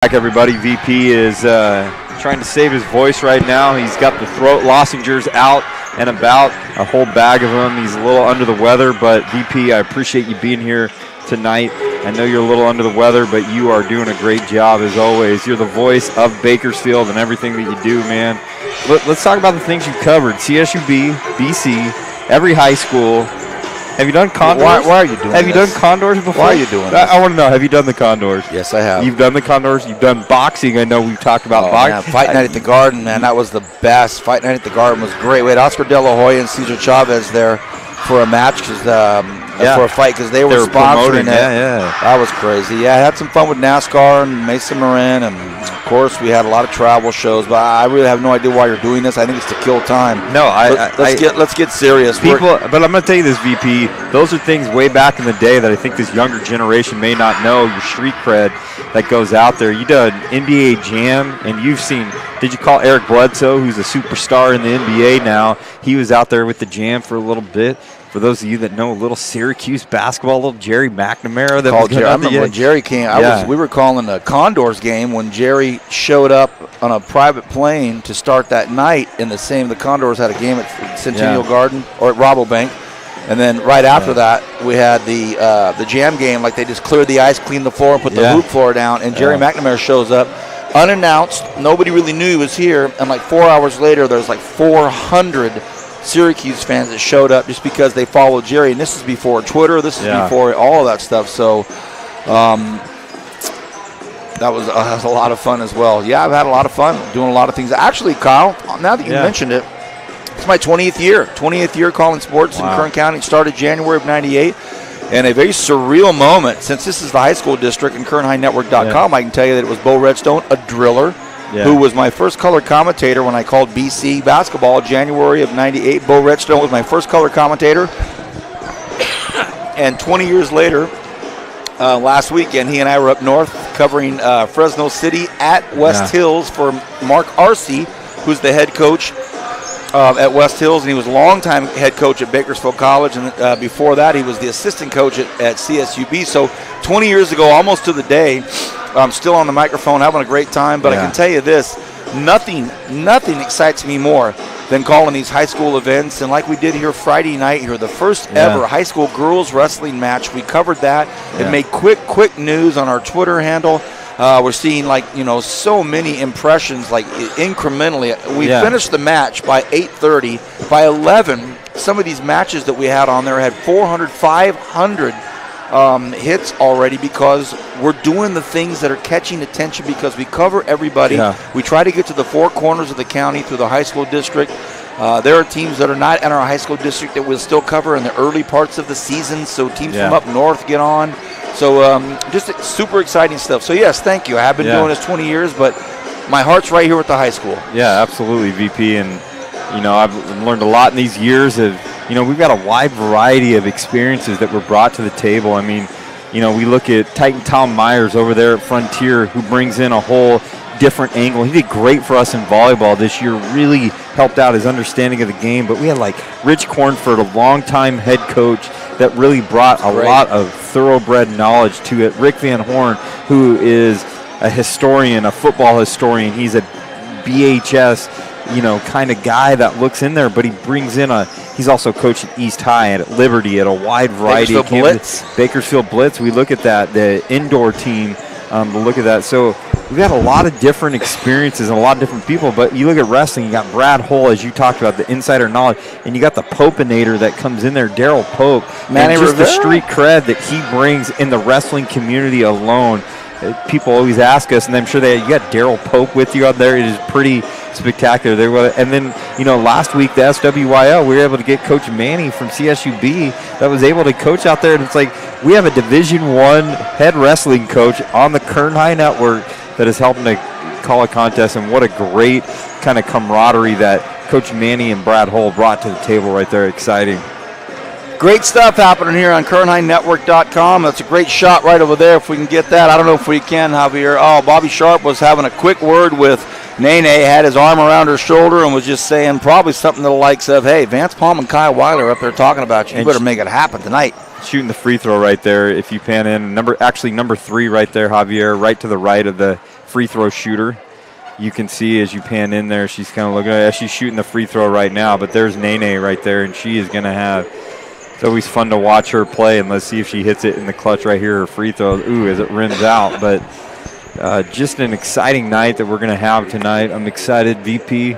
Back, everybody. VP is trying to save his voice right now. He's got the throat lozenges out and about, a whole bag of them. He's a little under the weather, but VP, I appreciate you being here tonight. I know you're a little under the weather, but you are doing a great job as always. You're the voice of Bakersfield and everything that you do, man. Let's talk about the things you've covered. CSUB, BC, every high school. Have you done Condors? Why are you doing Have you this? done Condors before? Why are you doing this? I want to know, have you done the Condors? Yes, I have. You've done the Condors. You've done boxing. I know we've talked about boxing. Man, Fight Night at the Garden, man, that was the best. Fight Night at the Garden was great. We had Oscar De La Hoya and Cesar Chavez there for a match, for a fight, because they were sponsoring it. Yeah. That was crazy. Yeah, I had some fun with NASCAR and Mesa Marin, and of course we had a lot of travel shows. But I really have no idea why you're doing this. I think it's to kill time. No, let's get serious. But I'm going to tell you this, VP. Those are things way back in the day that I think this younger generation may not know. Your street cred that goes out there. You done NBA Jam, and you've seen. Did you call Eric Bledsoe, who's a superstar in the NBA now? He was out there with the Jam for a little bit. For those of you that know a little Syracuse basketball, a little Jerry McNamara. I remember when Jerry came. We were calling the Condors game when Jerry showed up on a private plane to start that night. The Condors had a game at Centennial Garden or at Rabobank. And then right after that, we had the Jam game. Like, they just cleared the ice, cleaned the floor, and put the hoop floor down. And Jerry McNamara shows up unannounced. Nobody really knew he was here. And like 4 hours later, there's like 400 Syracuse fans that showed up just because they followed Jerry. And this is before Twitter. This is before all of that stuff. So that was a lot of fun as well. Yeah, I've had a lot of fun doing a lot of things. Actually, Kyle, now that you mentioned it, it's my 20th year calling sports in Kern County. It started January of '98. And a very surreal moment, since this is the high school district and KernHighNetwork.com, I can tell you that it was Bo Redstone, a driller, who was my first color commentator when I called BC basketball January of '98. Bo Redstone was my first color commentator. And 20 years later, last weekend, he and I were up north covering Fresno City at West Hills for Mark Arce, who's the head coach at West Hills, and he was a longtime head coach at Bakersfield College, and before that he was the assistant coach at CSUB. So 20 years ago, almost to the day, I'm still on the microphone having a great time, but I can tell you this, nothing excites me more than calling these high school events. And like we did here Friday night here, the first ever high school girls wrestling match, we covered that. It made quick news on our Twitter handle. We're seeing so many impressions, like incrementally. We finished the match by 8:30. By 11, some of these matches that we had on there had 400, 500 hits already, because we're doing the things that are catching attention, because we cover everybody. We try to get to the four corners of the county through the high school district. There are teams that are not in our high school district that we'll still cover in the early parts of the season, so teams from up north get on. So just super exciting stuff. So, yes, thank you. I have been doing this 20 years, but my heart's right here with the high school. Yeah, absolutely, VP. And, I've learned a lot in these years of, we've got a wide variety of experiences that were brought to the table. I mean, we look at Titan Tom Myers over there at Frontier, who brings in a whole different angle. He did great for us in volleyball this year, really helped out his understanding of the game. But we had like Rich Cornford, a longtime head coach, that really brought a lot of thoroughbred knowledge to it. Rick Van Horn, who is a historian, a football historian. He's a BHS, kind of guy that looks in there, but he brings in he's also coached at East High and at Liberty, at a wide variety of campuses. Bakersfield Blitz. We look at that, the indoor team, to look at that. So we've got a lot of different experiences and a lot of different people, but you look at wrestling, you got Brad Hull, as you talked about, the insider knowledge, and you got the Popinator that comes in there, Daryl Pope, Manny and just Rivera. the street cred that he brings in the wrestling community alone. People always ask us, and I'm sure you got Daryl Pope with you out there. It is pretty spectacular. And then, last week, the SWYL, we were able to get Coach Manny from CSUB that was able to coach out there. And it's like we have a Division I head wrestling coach on the Kern High Network that is helping to call a contest. And what a great kind of camaraderie that Coach Manny and Brad Hull brought to the table right there. Exciting. Great stuff happening here on KernHighNetwork.com. That's a great shot right over there, if we can get that. I don't know if we can, Javier. Oh, Bobby Sharp was having a quick word with Nene, had his arm around her shoulder and was just saying probably something to the likes of, hey, Vance Palm and Kyle Weiler are up there talking about you. You better make it happen tonight. Shooting the free throw right there if you pan in. Number 3 right there, Javier, right to the right of the free throw shooter. You can see as you pan in there, she's kind of looking at it. She's shooting the free throw right now, but there's Nene right there, and she is going to have – it's always fun to watch her play, and let's see if she hits it in the clutch right here, her free throw. Ooh, as it rims out. But just an exciting night that we're going to have tonight. I'm excited, VP.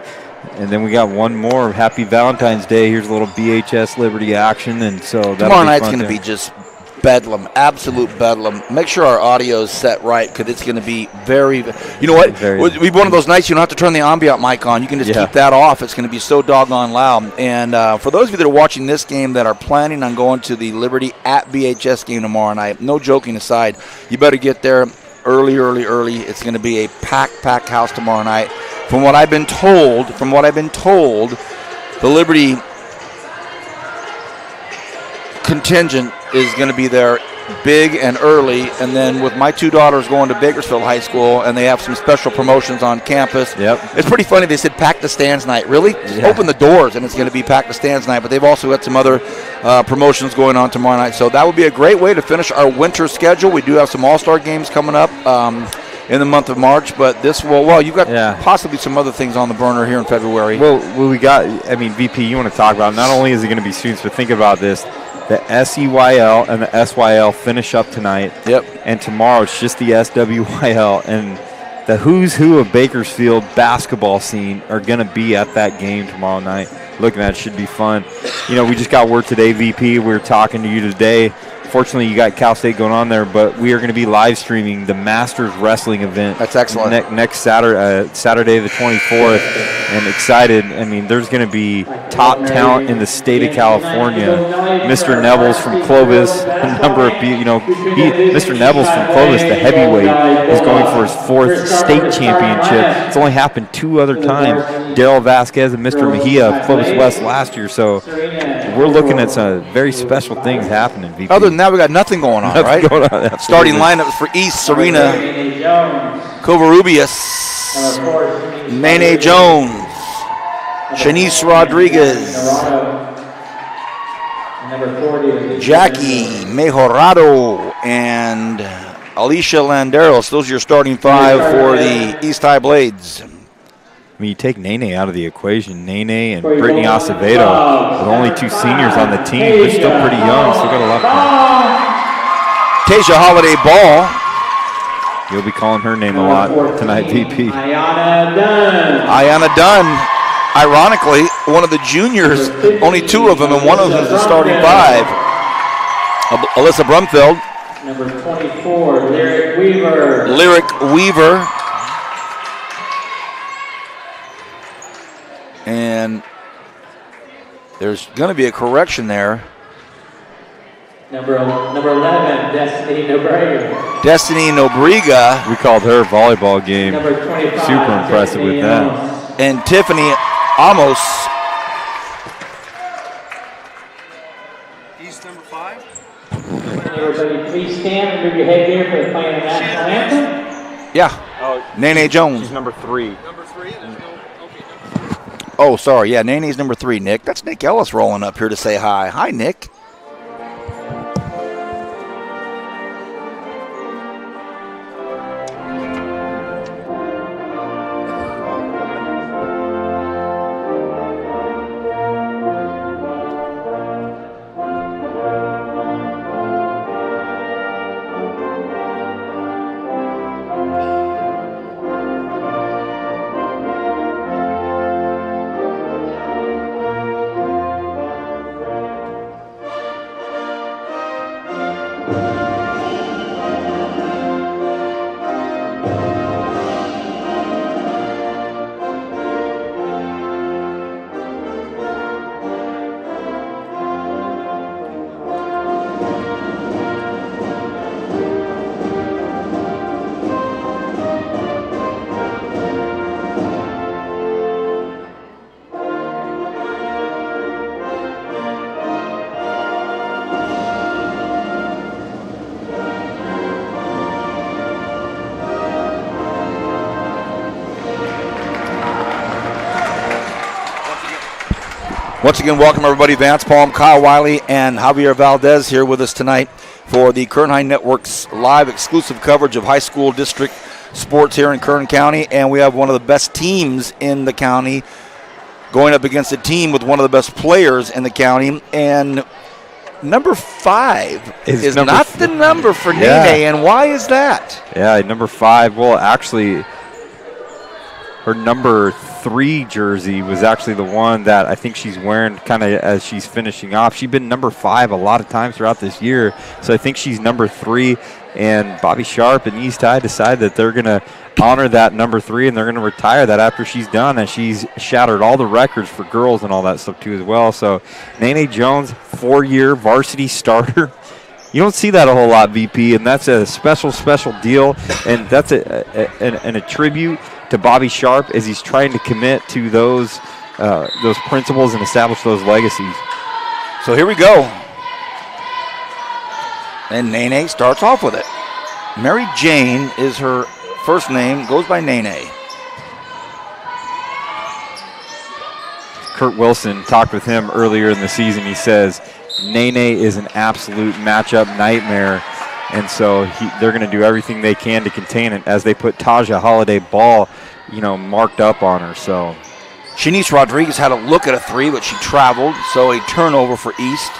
And then we got one more. Happy Valentine's Day. Here's a little BHS Liberty action. And so tomorrow night's going to be just bedlam, absolute bedlam. Make sure our audio is set right because it's going to be very, you know what? It'll be one of those nights you don't have to turn the ambient mic on. You can just keep that off. It's going to be so doggone loud. And for those of you that are watching this game that are planning on going to the Liberty at BHS game tomorrow night, no joking aside, you better get there early. It's going to be a packed house tomorrow night. From what I've been told, the Liberty contingent is going to be there big and early, and then with my two daughters going to Bakersfield High School, and they have some special promotions on campus. It's pretty funny. They said pack the stands night. Really? Just open the doors, and it's going to be pack the stands night. But they've also got some other promotions going on tomorrow night. So that would be a great way to finish our winter schedule. We do have some all-star games coming up in the month of March, but this will, well, you've got possibly some other things on the burner here in February. Well, we got, I mean, VP, you want to talk about, not only is it going to be students, but think about this. The SEYL and the SYL finish up tonight. And tomorrow it's just the SWYL. And the who's who of Bakersfield basketball scene are going to be at that game tomorrow night. Looking at it should be fun. You know, we just got word today, VP. We were talking to you today. Fortunately, you got Cal State going on there, but we are going to be live streaming the Masters Wrestling event. That's excellent. Next Saturday the 24th, and excited. I mean, there's going to be top talent in the state of California. Mr. Nevels from Clovis, a number of people. You know, Mr. Nevels from Clovis, the heavyweight, is going for his 4th state championship. It's only happened 2 other times. Daryl Vasquez and Mr. Mejia of Clovis West last year. So we're looking at some very special things happening. VP. Other than that, we got nothing going on, right? Starting lineups for East: Serena Covarrubias, Nene Jones, Shanice Rodriguez, Jackie Mejorado, and Alicia Landeros. Those are your starting 5 for the East High Blades. I mean, you take Nene out of the equation. Nene and Brittany Acevedo, with only 2 seniors on the team. They're still pretty young, still got a lot of Tasia Holiday Ball. You'll be calling her name a lot tonight, VP. Ayana Dunn. Ironically, one of the juniors, only 2 of them, and one of them is the starting 5. Alyssa Brumfield. Number 24, Lyric Weaver. And there's going to be a correction there. Number 11, Destiny Nobrega. Destiny Nobrega. We called her volleyball game. Number 25, super impressive Tiffany with that. Amos. And Tiffany Amos. He's number 5. Everybody please stand and move your head here for the playing of the national anthem. Yeah. Nene Jones. She's number 3. Number 3? There's no, okay, Oh, sorry. Yeah, Nene's number 3, Nick. That's Nick Ellis rolling up here to say hi. Hi, Nick. Once again, welcome everybody. Vance Palm, Kyle Wiley, and Javier Valdez here with us tonight for the Kernheim Network's live exclusive coverage of high school district sports here in Kern County, and we have one of the best teams in the county going up against a team with one of the best players in the county. And number 5 is not the number for Nene, and why is that? Yeah, number 5. Well, actually, her number 3 jersey was actually the one that I think she's wearing kind of as she's finishing off. She's been number 5 a lot of times throughout this year, so I think she's number 3. And Bobby Sharp and East High decided that they're going to honor that number 3, and they're going to retire that after she's done. And she's shattered all the records for girls and all that stuff too as well. So Nene Jones, 4-year varsity starter. You don't see that a whole lot, VP, and that's a special deal. And that's a tribute to Bobby Sharp as he's trying to commit to those principles and establish those legacies. So here we go. And Nene starts off with it. Mary Jane is her first name, goes by Nene. Kurt Wilson talked with him earlier in the season. He says Nene is an absolute matchup nightmare, and so they're going to do everything they can to contain it as they put Taja Holiday Ball, marked up on her. So Shanice Rodriguez had a look at a 3, but she traveled, so a turnover for East.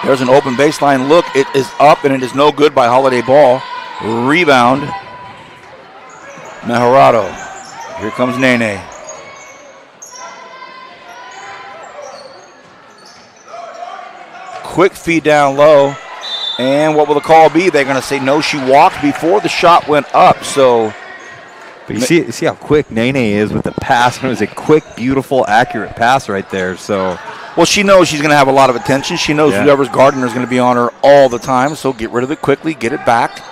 There's an open baseline look. It is up, and it is no good by Holiday Ball. Rebound, Mejorado. Here comes Nene. Quick feed down low. And what will the call be? They're going to say no, she walked before the shot went up. So, but you see how quick Nene is with the pass. It was a quick, beautiful, accurate pass right there. So, well, she knows she's going to have a lot of attention. She knows whoever's guarding her is going to be on her all the time. So get rid of it quickly, get it back.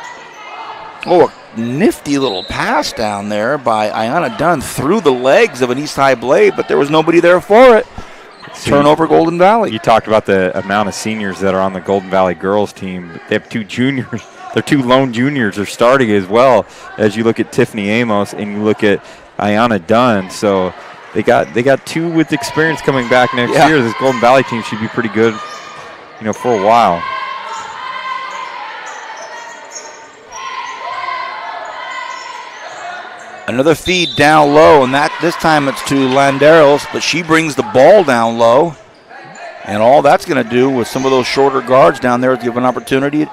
Oh, a nifty little pass down there by Ayana Dunn through the legs of an East High Blade, but there was nobody there for it. Turnover, Golden Valley. You talked about the amount of seniors that are on the Golden Valley girls team. They have 2 juniors. They're 2 lone juniors. They're starting as well as you look at Tiffany Amos and you look at Ayana Dunn. So they got 2 with experience coming back next year. This Golden Valley team should be pretty good, for a while. Another feed down low, and this time it's to Landeros, but she brings the ball down low. And all that's going to do with some of those shorter guards down there is give an opportunity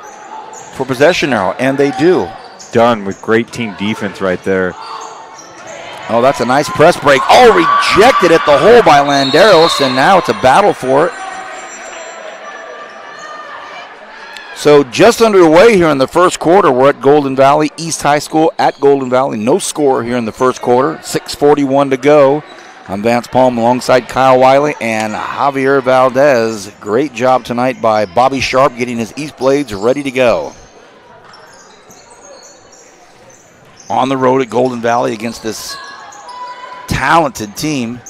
for possession arrow, and they do. Done with great team defense right there. Oh, that's a nice press break. Oh, rejected at the hole by Landeros, and now it's a battle for it. So just underway here in the first quarter. We're at Golden Valley, East High School at Golden Valley. No score here in the first quarter. 6:41 to go. I'm Vance Palm alongside Kyle Wiley and Javier Valdez. Great job tonight by Bobby Sharp getting his East Blades ready to go. On the road at Golden Valley against this talented team.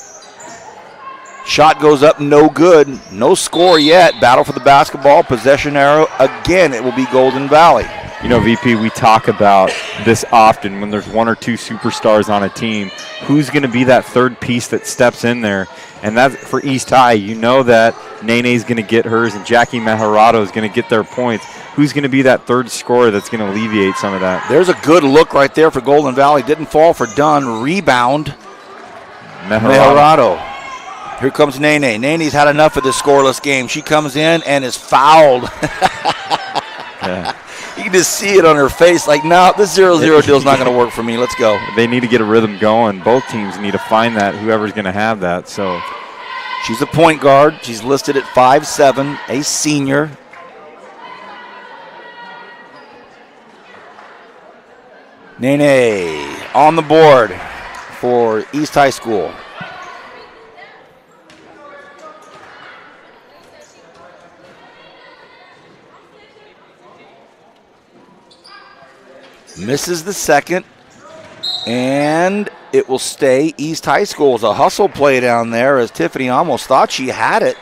Shot goes up, no good. No score yet. Battle for the basketball. Possession arrow. Again, it will be Golden Valley. VP, we talk about this often when there's 1 or 2 superstars on a team. Who's going to be that third piece that steps in there? And that's for East High. You know that Nene's going to get hers and Jackie Mejorado is going to get their points. Who's going to be that third scorer that's going to alleviate some of that? There's a good look right there for Golden Valley. Didn't fall for Dunn. Rebound. Mejorado. Here comes Nene. Nene's had enough of this scoreless game. She comes in and is fouled. You can just see it on her face. Like, no, this 0-0 deal is not going to work for me. Let's go. They need to get a rhythm going. Both teams need to find that, whoever's going to have that. So she's a point guard. She's listed at 5'7", a senior. Nene on the board for East High School. Misses the second, and it will stay East High School. It's a hustle play down there as Tiffany almost thought she had it.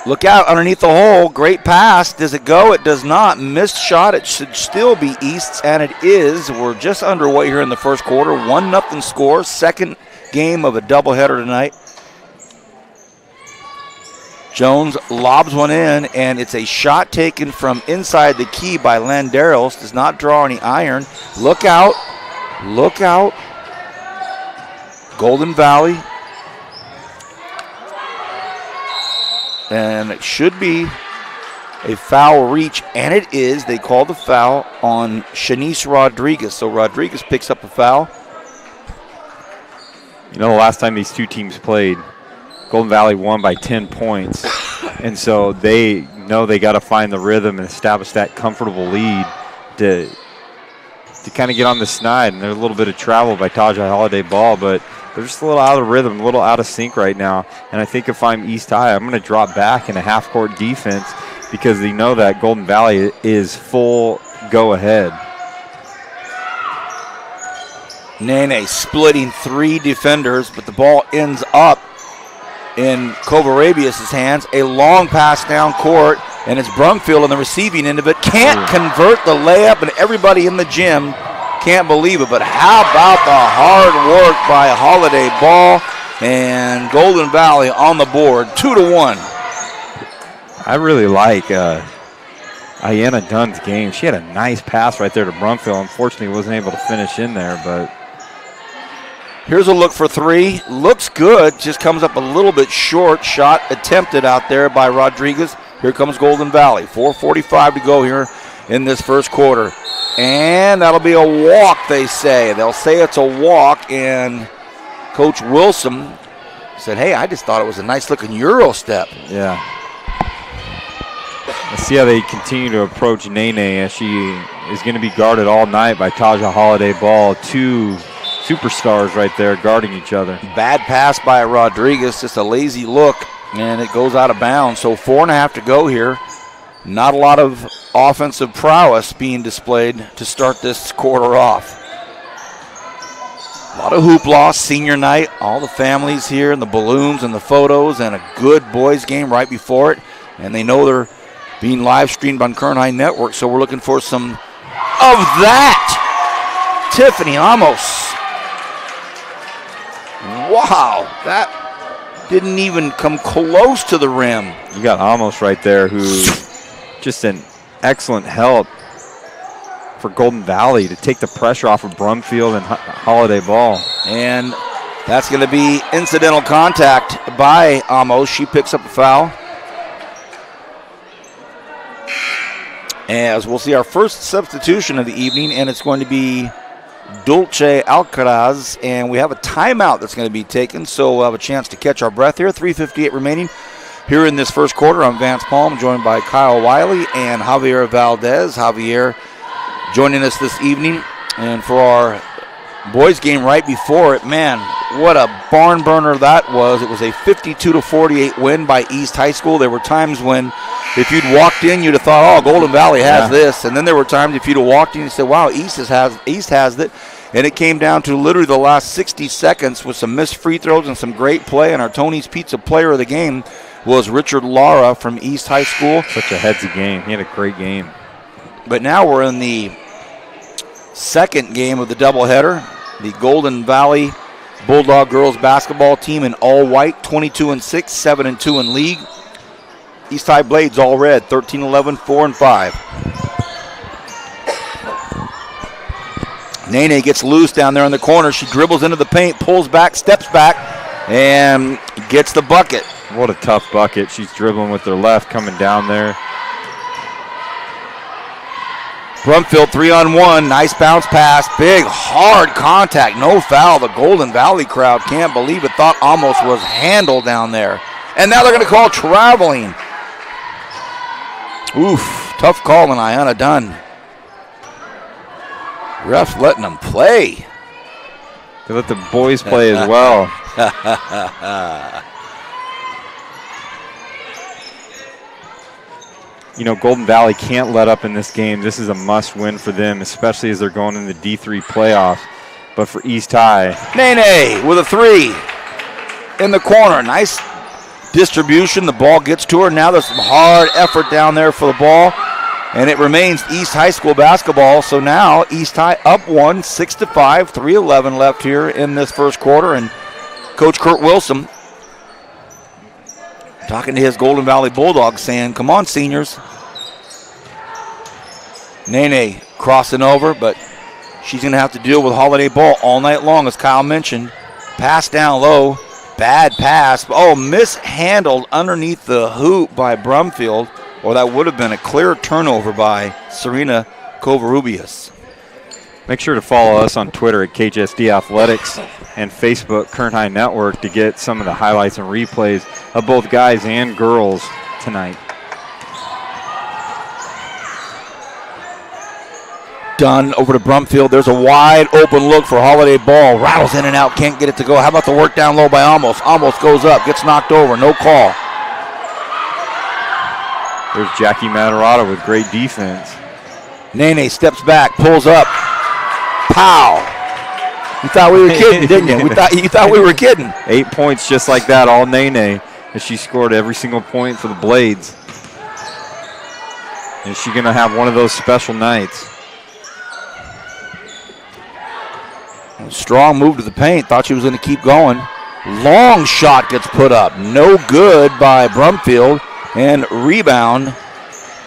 Look out underneath the hole. Great pass. Does it go? It does not. Missed shot. It should still be East's, and it is. We're just underway here in the first quarter. 1-0 score. Second game of a doubleheader tonight. Jones lobs one in, and it's a shot taken from inside the key by Landeros. Does not draw any iron. Look out. Look out. Golden Valley. And it should be a foul reach, and it is. They called the foul on Shanice Rodriguez. So Rodriguez picks up a foul. You know, the last time these two teams played, Golden Valley won by 10 points. And so they know they got to find the rhythm and establish that comfortable lead to kind of get on the snide. And there's a little bit of travel by Taja Holiday Ball, but they're just a little out of rhythm, a little out of sync right now. And I think if I'm East High, I'm going to drop back in a half-court defense because they know that Golden Valley is full go-ahead. Nene splitting 3 defenders, but the ball ends up in Covarrubias' hands. A long pass down court, and it's Brumfield on the receiving end of it. Can't convert the layup, and everybody in the gym can't believe it. But how about the hard work by Holiday Ball and Golden Valley on the board, 2-1. I really like Ayanna Dunn's game. She had a nice pass right there to Brumfield. Unfortunately, wasn't able to finish in there, but here's a look for 3. Looks good, just comes up a little bit short. Shot attempted out there by Rodriguez. Here comes Golden Valley. 4:45 to go here in this first quarter. And that'll be a walk, they say. They'll say it's a walk, and Coach Wilson said, hey, I just thought it was a nice-looking Euro step. yeah. Let's see how they continue to approach Nene as she is going to be guarded all night by Taja Holiday Ball. 2 superstars right there guarding each other. Bad pass by Rodriguez, just a lazy look, and it goes out of bounds. So 4.5 to go here. Not a lot of offensive prowess being displayed to start this quarter off. A lot of hoopla, senior night, all the families here and the balloons and the photos, and a good boys game right before it. And they know they're being live streamed on Kern High Network, so we're looking for some of that. Tiffany Amos. Wow, that didn't even come close to the rim. You got Amos right there, who just an excellent help for Golden Valley to take the pressure off of Brumfield and Holiday Ball. And that's going to be incidental contact by Amos. She picks up a foul. As we'll see our first substitution of the evening, and it's going to be Dulce Alcaraz, and we have a timeout that's going to be taken, so we'll have a chance to catch our breath here. 3:58 remaining here in this first quarter. I'm Vance Palm, joined by Kyle Wiley and Javier Valdez. Javier joining us this evening, and for our boys game right before it, man, what a barn burner that was. It was a 52-48 win by East High School. There were times when if you'd walked in, you'd have thought, oh, Golden Valley has this. And then there were times if you'd have walked in, you said, wow, East has it. And it came down to literally the last 60 seconds with some missed free throws and some great play. And our Tony's Pizza player of the game was Richard Lara from East High School. Such a headsy game. He had a great game. But now we're in the second game of the doubleheader. The Golden Valley Bulldog girls basketball team in all white, 22-6, 7-2 in league. East High Blades all red, 13-11, 4-5. Nene gets loose down there in the corner. She dribbles into the paint, pulls back, steps back, and gets the bucket. What a tough bucket. She's dribbling with her left, coming down there. Brumfield 3-on-1, nice bounce pass, big hard contact, no foul. The Golden Valley crowd can't believe it, thought almost was handled down there. And now they're going to call traveling. Oof, tough call on Ayanna Dunn. Refs letting them play. They let the boys play as well. You know, Golden Valley can't let up in this game. This is a must-win for them, especially as they're going in the D3 playoffs. But for East High, Nene with a 3 in the corner. Nice distribution. The ball gets to her. Now there's some hard effort down there for the ball. And it remains East High School basketball. So now East High up 1, 6-5, 3:11 left here in this first quarter. And Coach Kurt Wilson talking to his Golden Valley Bulldogs saying, come on, seniors. Nene crossing over, but she's going to have to deal with Holiday Ball all night long, as Kyle mentioned. Pass down low. Bad pass. Oh, mishandled underneath the hoop by Brumfield, or that would have been a clear turnover by Serena Covarrubias. Make sure to follow us on Twitter at KJSD Athletics and Facebook Current High Network to get some of the highlights and replays of both guys and girls tonight. Dunn over to Brumfield. There's a wide open look for Holiday Ball. Rattles in and out, can't get it to go. How about the work down low by Amos? Amos goes up, gets knocked over, no call. There's Jackie Matarata with great defense. Nene steps back, pulls up. Pow! You thought we were kidding, didn't you? You thought we were kidding. 8 points just like that, all Nene. And she scored every single point for the Blades. Is she going to have one of those special nights? Strong move to the paint. Thought she was going to keep going. Long shot gets put up. No good by Brumfield. And rebound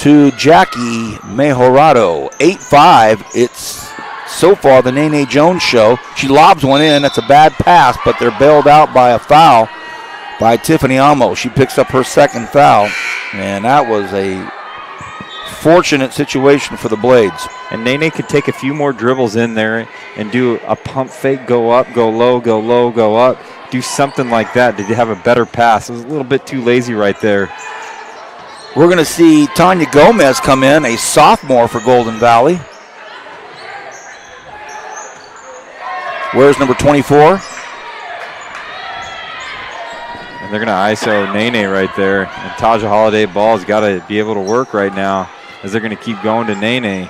to Jackie Mejorado. 8-5. It's so far the Nene Jones show. She lobs one in. That's a bad pass, but they're bailed out by a foul by Tiffany Amo. She picks up her second foul. And that was a fortunate situation for the Blades. And Nene could take a few more dribbles in there and do a pump fake, go up, go low, go low, go up. Do something like that to have a better pass. It was a little bit too lazy right there. We're going to see Tanya Gomez come in, a sophomore for Golden Valley. Where's number 24? And they're going to ISO Nene right there. And Taja Holiday Ball's got to be able to work right now as they're going to keep going to Nene.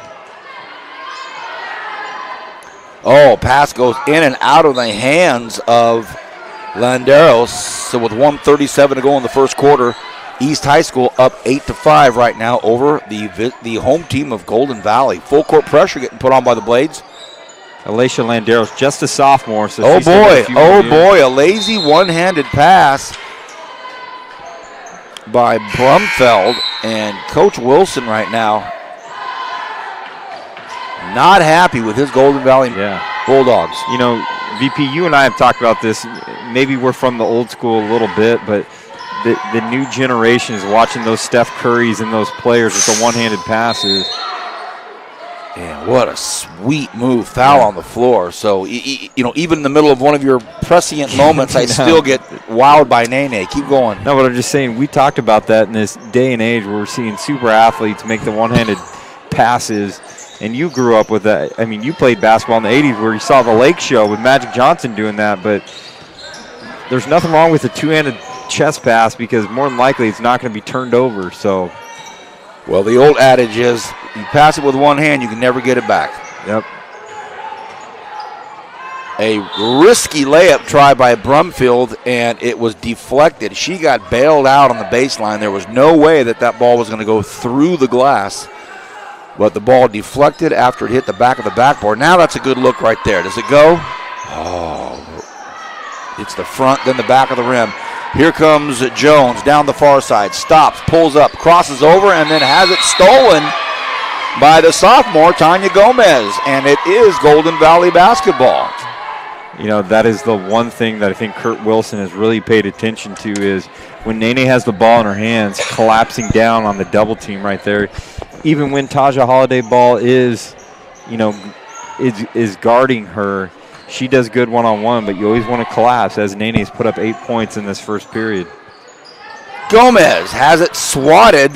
Oh, pass goes in and out of the hands of Landeros. So with 1:37 to go in the first quarter, East High School up 8-5 right now over the home team of Golden Valley. Full court pressure getting put on by the Blades. Alicia Landeros, just a sophomore. So oh boy, a lazy one-handed pass by Brumfeld, and Coach Wilson right now not happy with his Golden Valley Bulldogs. You know, VP, you and I have talked about this. Maybe we're from the old school a little bit, but the new generation is watching those Steph Currys and those players with the one-handed passes. And what a sweet move. Foul on the floor. So, you know, even in the middle of one of your prescient moments, I still get wowed by Nene. Keep going. No, but I'm just saying, we talked about that in this day and age where we're seeing super athletes make the one-handed passes. And you grew up with that. I mean, you played basketball in the 80s where you saw the Lake Show with Magic Johnson doing that. But there's nothing wrong with a two-handed chest pass because more than likely it's not going to be turned over. So, well, the old adage is you pass it with one hand, you can never get it back. Yep. A risky layup try by Brumfield, and it was deflected. She got bailed out on the baseline. There was no way that ball was going to go through the glass, but the ball deflected after it hit the back of the backboard. Now that's a good look right there. Does it go? Oh, it's the front, then the back of the rim. Here comes Jones down the far side, stops, pulls up, crosses over, and then has it stolen by the sophomore, Tanya Gomez. And it is Golden Valley basketball. You know, that is the one thing that I think Kurt Wilson has really paid attention to is when Nene has the ball in her hands, collapsing down on the double team right there. Even when Taja Holiday Ball is guarding her, she does good one-on-one, but you always want to collapse as Nene's put up 8 points in this first period. Gomez has it swatted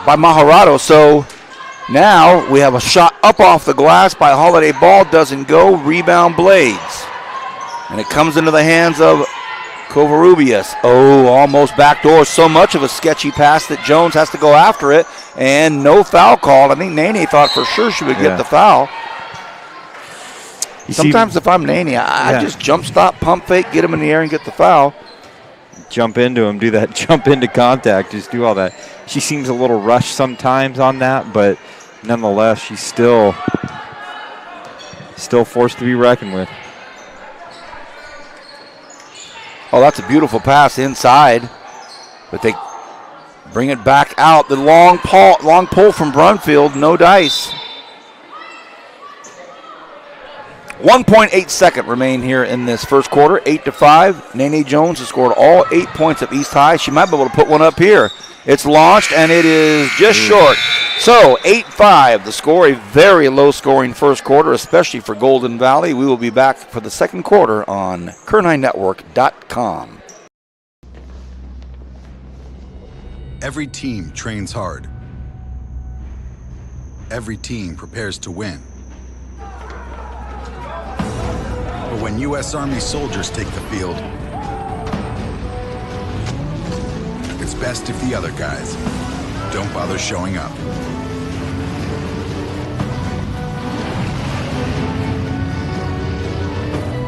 by Mejorado. So now we have a shot up off the glass by Holiday Ball. Doesn't go. Rebound Blades. And it comes into the hands of Covarrubias. Oh, almost backdoor. So much of a sketchy pass that Jones has to go after it. And no foul called. I think Nene thought for sure she would get the foul. Sometimes if I'm Nene, I just jump stop, pump fake, get him in the air and get the foul. Jump into him, do that jump into contact, just do all that. She seems a little rushed sometimes on that, but nonetheless, she's still forced to be reckoned with. Oh, that's a beautiful pass inside. But they bring it back out. The long pull from Brunfield. No dice. 1.8 second remain here in this first quarter. 8-5. Nene Jones has scored all 8 points of East High. She might be able to put one up here. It's launched, and it is just short. So 8-5, the score. A very low-scoring first quarter, especially for Golden Valley. We will be back for the second quarter on KernHighNetwork.com. Every team trains hard. Every team prepares to win. But when U.S. Army soldiers take the field, it's best if the other guys don't bother showing up.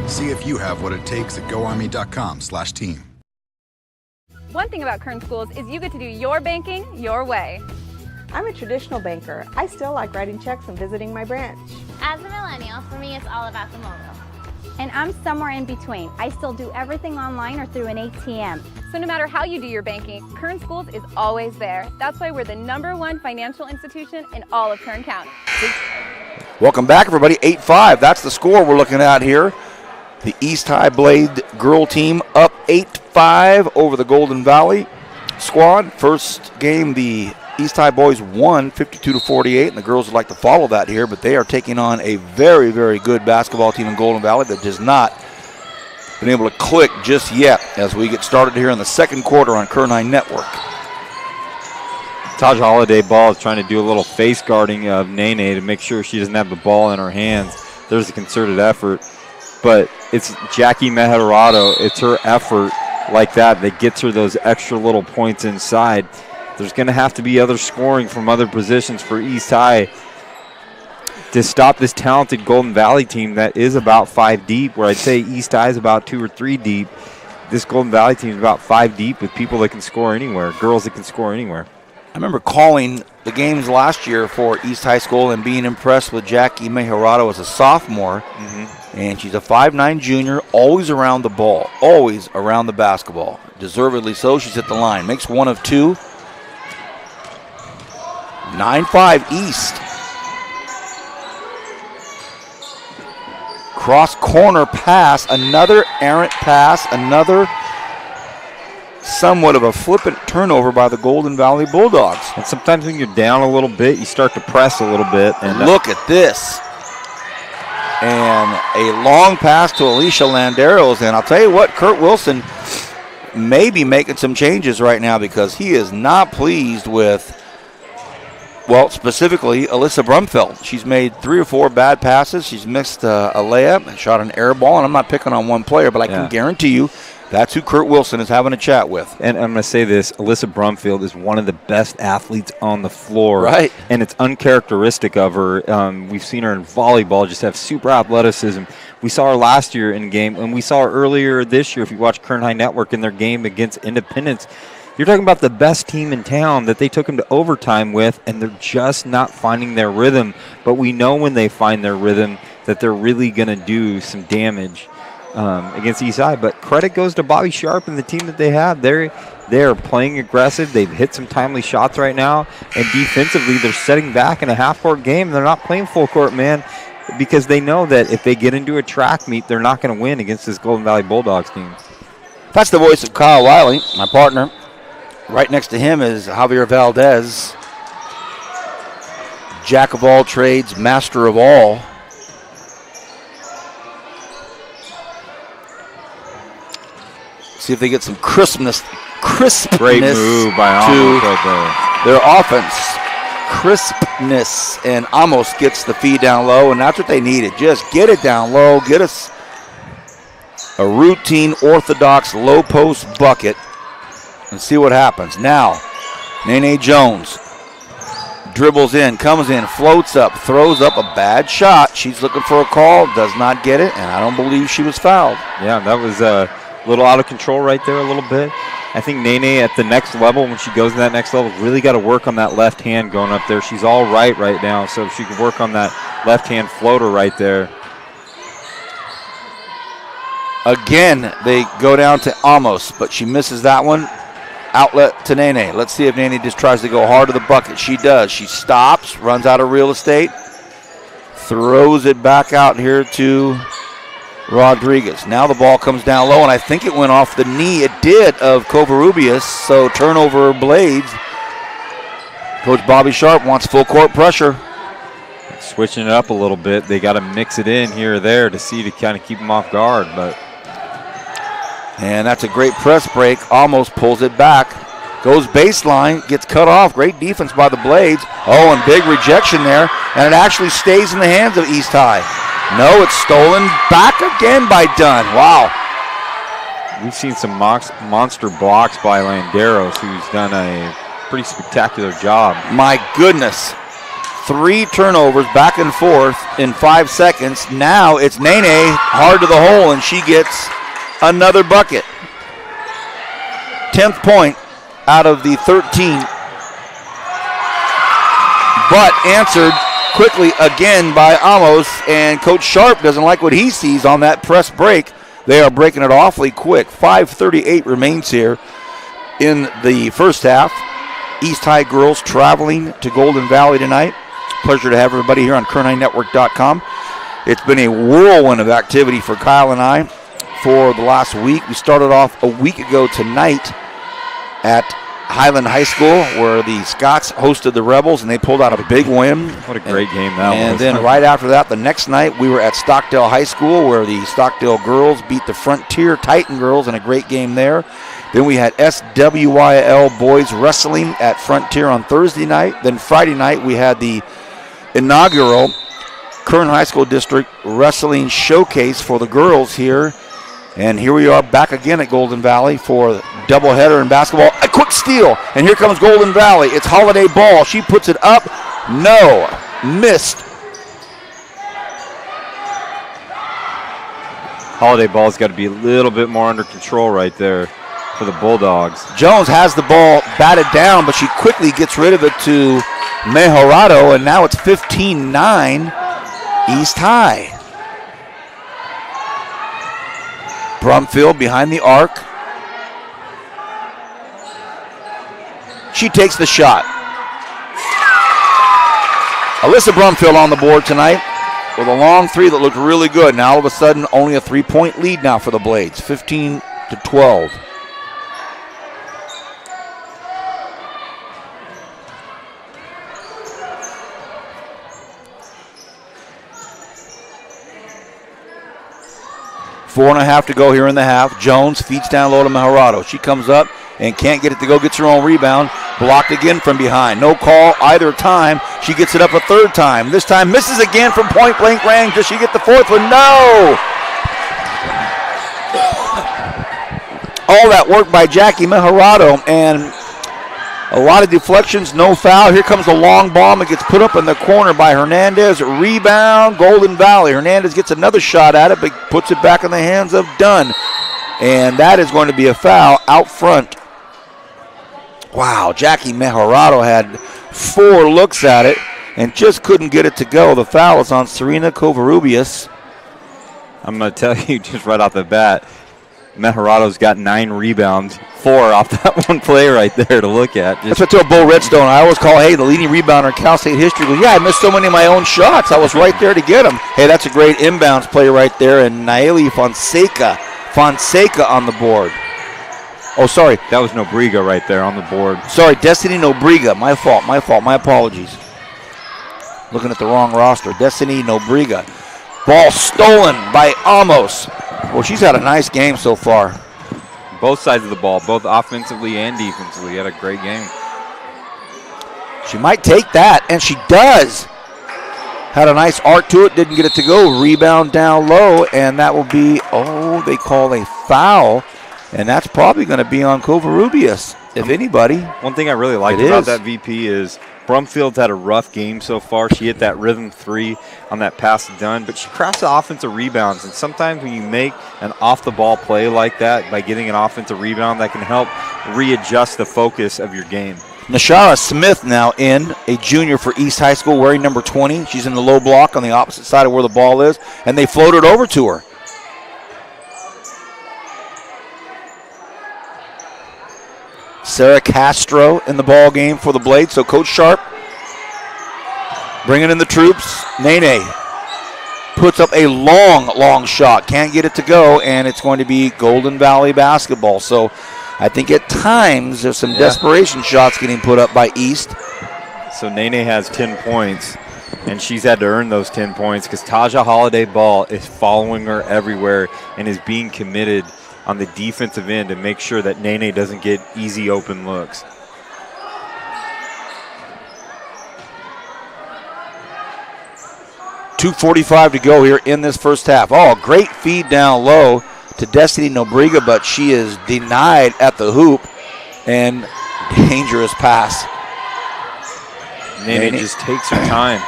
See if you have what it takes at GoArmy.com/team. One thing about Kern Schools is you get to do your banking your way. I'm a traditional banker. I still like writing checks and visiting my branch. As a millennial, for me, it's all about the mobile. And I'm somewhere in between. I still do everything online or through an ATM. So no matter how you do your banking, Kern Schools is always there. That's why we're the #1 financial institution in all of Kern County. Welcome back, everybody. 8-5. That's the score we're looking at here. The East High Blade girl team up 8-5 over the Golden Valley squad. First game, the East High boys won 52-48, and the girls would like to follow that here, but they are taking on a very, very good basketball team in Golden Valley that has not been able to click just yet as we get started here in the second quarter on Kern High Network. Taj Holiday ball is trying to do a little face guarding of Nene to make sure she doesn't have the ball in her hands. There's a concerted effort, but it's Jackie Mejerado. It's her effort like that gets her those extra little points inside. There's going to have to be other scoring from other positions for East High to stop this talented Golden Valley team that is about 5 deep, where I'd say East High is about 2 or 3 deep. This Golden Valley team is about 5 deep with people that can score anywhere, girls that can score anywhere. I remember calling the games last year for East High School and being impressed with Jackie Mejerado as a sophomore. And she's a 5'9 junior, always around the ball, always around the basketball. Deservedly so. She's at the line. Makes 1 of 2. 9-5 East. Cross corner pass, another errant pass, another somewhat of a flippant turnover by the Golden Valley Bulldogs. And sometimes when you're down a little bit, you start to press a little bit. And look at this. And a long pass to Alicia Landeros. And I'll tell you what, Kurt Wilson may be making some changes right now because he is not pleased with, well, specifically Alyssa Brumfeld. She's made 3 or 4 bad passes. She's missed a layup and shot an air ball. And I'm not picking on one player, but I can guarantee you that's who Kurt Wilson is having a chat with. And I'm going to say this, Alyssa Brumfield is one of the best athletes on the floor. Right. And it's uncharacteristic of her. We've seen her in volleyball just have super athleticism. We saw her last year in a game, and we saw her earlier this year if you watch Kern High Network in their game against Independence. You're talking about the best team in town that they took them to overtime with, and they're just not finding their rhythm. But we know when they find their rhythm that they're really going to do some damage against East High. But credit goes to Bobby Sharp and the team that they have. They're playing aggressive. They've hit some timely shots right now. And defensively, they're setting back in a half-court game. They're not playing full court, man, because they know that if they get into a track meet, they're not going to win against this Golden Valley Bulldogs team. That's the voice of Kyle Wiley, my partner. Right next to him is Javier Valdez, jack of all trades, master of all. See if they get some crispness Great move by Amos right there. Their offense. Crispness, and Amos gets the feed down low, and that's what they needed. Just get it down low, get us a routine, orthodox, low post bucket, and see what happens. Now, Nene Jones dribbles in, comes in, floats up, throws up a bad shot. She's looking for a call, does not get it, and I don't believe she was fouled. Yeah, that was a little out of control right there a little bit. I think Nene at the next level, when she goes to that next level, really got to work on that left hand going up there. She's all right now, so if she can work on that left hand floater right there. Again, they go down to Amos, but she misses that one. Outlet to Nene. Let's see if Nene just tries to go hard to the bucket. She does. She stops, runs out of real estate, throws it back out here to Rodriguez. Now the ball comes down low, and I think it went off the knee. It did, of Covarrubias, so turnover Blades. Coach Bobby Sharp wants full court pressure. Switching it up a little bit. They got to mix it in here or there to see to kind of keep them off guard. And that's a great press break. Almost pulls it back. Goes baseline, gets cut off. Great defense by the Blades. Oh, and big rejection there. And it actually stays in the hands of East High. No, it's stolen back again by Dunn. Wow. We've seen some monster blocks by Landeros, who's done a pretty spectacular job. My goodness. 3 turnovers back and forth in 5 seconds. Now it's Nene hard to the hole, and she gets another bucket. 10th point out of the 13. But answered quickly again by Amos, and Coach Sharp doesn't like what he sees on that press break. They are breaking it awfully quick. 5:38 remains here in the first half. East High girls traveling to Golden Valley tonight. Pleasure to have everybody here on KernHighNetwork.com. It's been a whirlwind of activity for Kyle and I for the last week. We started off a week ago tonight at Highland High School, where the Scots hosted the Rebels, and they pulled out a big win. What a great game that was. And then right after that, the next night, we were at Stockdale High School, where the Stockdale girls beat the Frontier Titan girls in a great game there. Then we had SWYL boys wrestling at Frontier on Thursday night. Then Friday night, we had the inaugural Kern High School District Wrestling Showcase for the girls here. And here we are back again at Golden Valley for doubleheader in basketball. A quick steal, and here comes Golden Valley. It's Holiday Ball. She puts it up. No, missed. Holiday Ball's got to be a little bit more under control right there for the Bulldogs. Jones has the ball batted down, but she quickly gets rid of it to Mejorado, and now it's 15-9 East High. Brumfield behind the arc. She takes the shot. Alyssa Brumfield on the board tonight with a long 3 that looked really good. Now all of a sudden only a 3-point lead now for the Blades, 15-12. Four and a half to go here in the half. Jones feeds down low to Mejorado. She comes up and can't get it to go, gets her own rebound. Blocked again from behind. No call either time. She gets it up a third time. This time misses again from point blank range. Does she get the fourth one? No! All that work by Jackie Mejorado, and a lot of deflections, no foul. Here comes the long bomb. It gets put up in the corner by Hernandez. Rebound, Golden Valley. Hernandez gets another shot at it, but puts it back in the hands of Dunn. And that is going to be a foul out front. Wow, Jackie Mejorado had 4 looks at it and just couldn't get it to go. The foul is on Serena Covarrubias. I'm going to tell you just right off the bat, Mejorado's got 9 rebounds, 4 off that one play right there to look at. That's what to Bo Redstone. I always call, hey, the leading rebounder in Cal State history. Goes, yeah, I missed so many of my own shots. I was right there to get them. Hey, that's a great inbounds play right there. And Naeli Fonseca on the board. Oh, sorry. That was Nobriga right there on the board. Sorry, Destiny Nobriga. My fault. My apologies. Looking at the wrong roster. Destiny Nobriga. Ball stolen by Amos. Well, she's had a nice game so far. Both sides of the ball, both offensively and defensively. Had a great game. She might take that, and she does. Had a nice arc to it, didn't get it to go. Rebound down low, and that will be, they call a foul, and that's probably going to be on Covarrubias, if anybody. One thing I really liked about that VP is Brumfield's had a rough game so far. She hit that rhythm 3 on that pass to Dunn, but she crafts the offensive rebounds. And sometimes when you make an off-the-ball play like that by getting an offensive rebound, that can help readjust the focus of your game. Nashara Smith now in, a junior for East High School, wearing number 20. She's in the low block on the opposite side of where the ball is, and they float it over to her. Sarah Castro in the ball game for the Blades. So Coach Sharp bringing in the troops. Nene puts up a long shot. Can't get it to go, and it's going to be Golden Valley basketball. So I think at times there's some desperation shots getting put up by East. So Nene has 10 points, and she's had to earn those 10 points because Taja Holiday Ball is following her everywhere and is being committed on the defensive end to make sure that Nene doesn't get easy open looks. .245 to go here in this first half. Oh, great feed down low to Destiny Nobriga, but she is denied at the hoop, and dangerous pass. Nene just takes her time.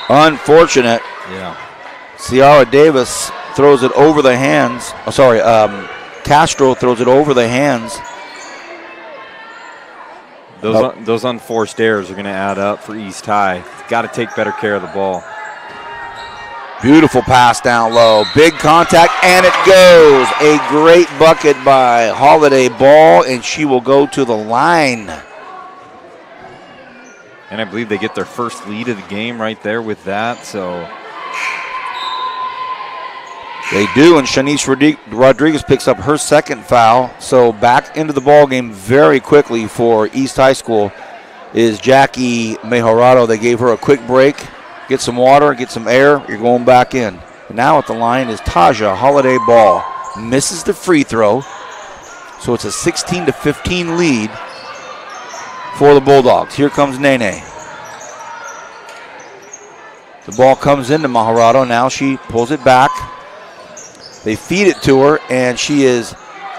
Unfortunate. Yeah. Ciara Davis throws it over the hands. Castro throws it over the hands. Those unforced errors are going to add up for East High. Got to take better care of the ball. Beautiful pass down low. Big contact, and it goes. A great bucket by Holiday Ball, and she will go to the line. And I believe they get their first lead of the game right there with that. So they do, and Shanice Rodriguez picks up her second foul. So back into the ball game very quickly for East High School is Jackie Mejorado. They gave her a quick break. Get some water, get some air, you're going back in. And now at the line is Taja Holiday Ball. Misses the free throw. So it's a 16-15 lead for the Bulldogs. Here comes Nene. The ball comes into Mejorado. Now she pulls it back. They feed it to her, and she is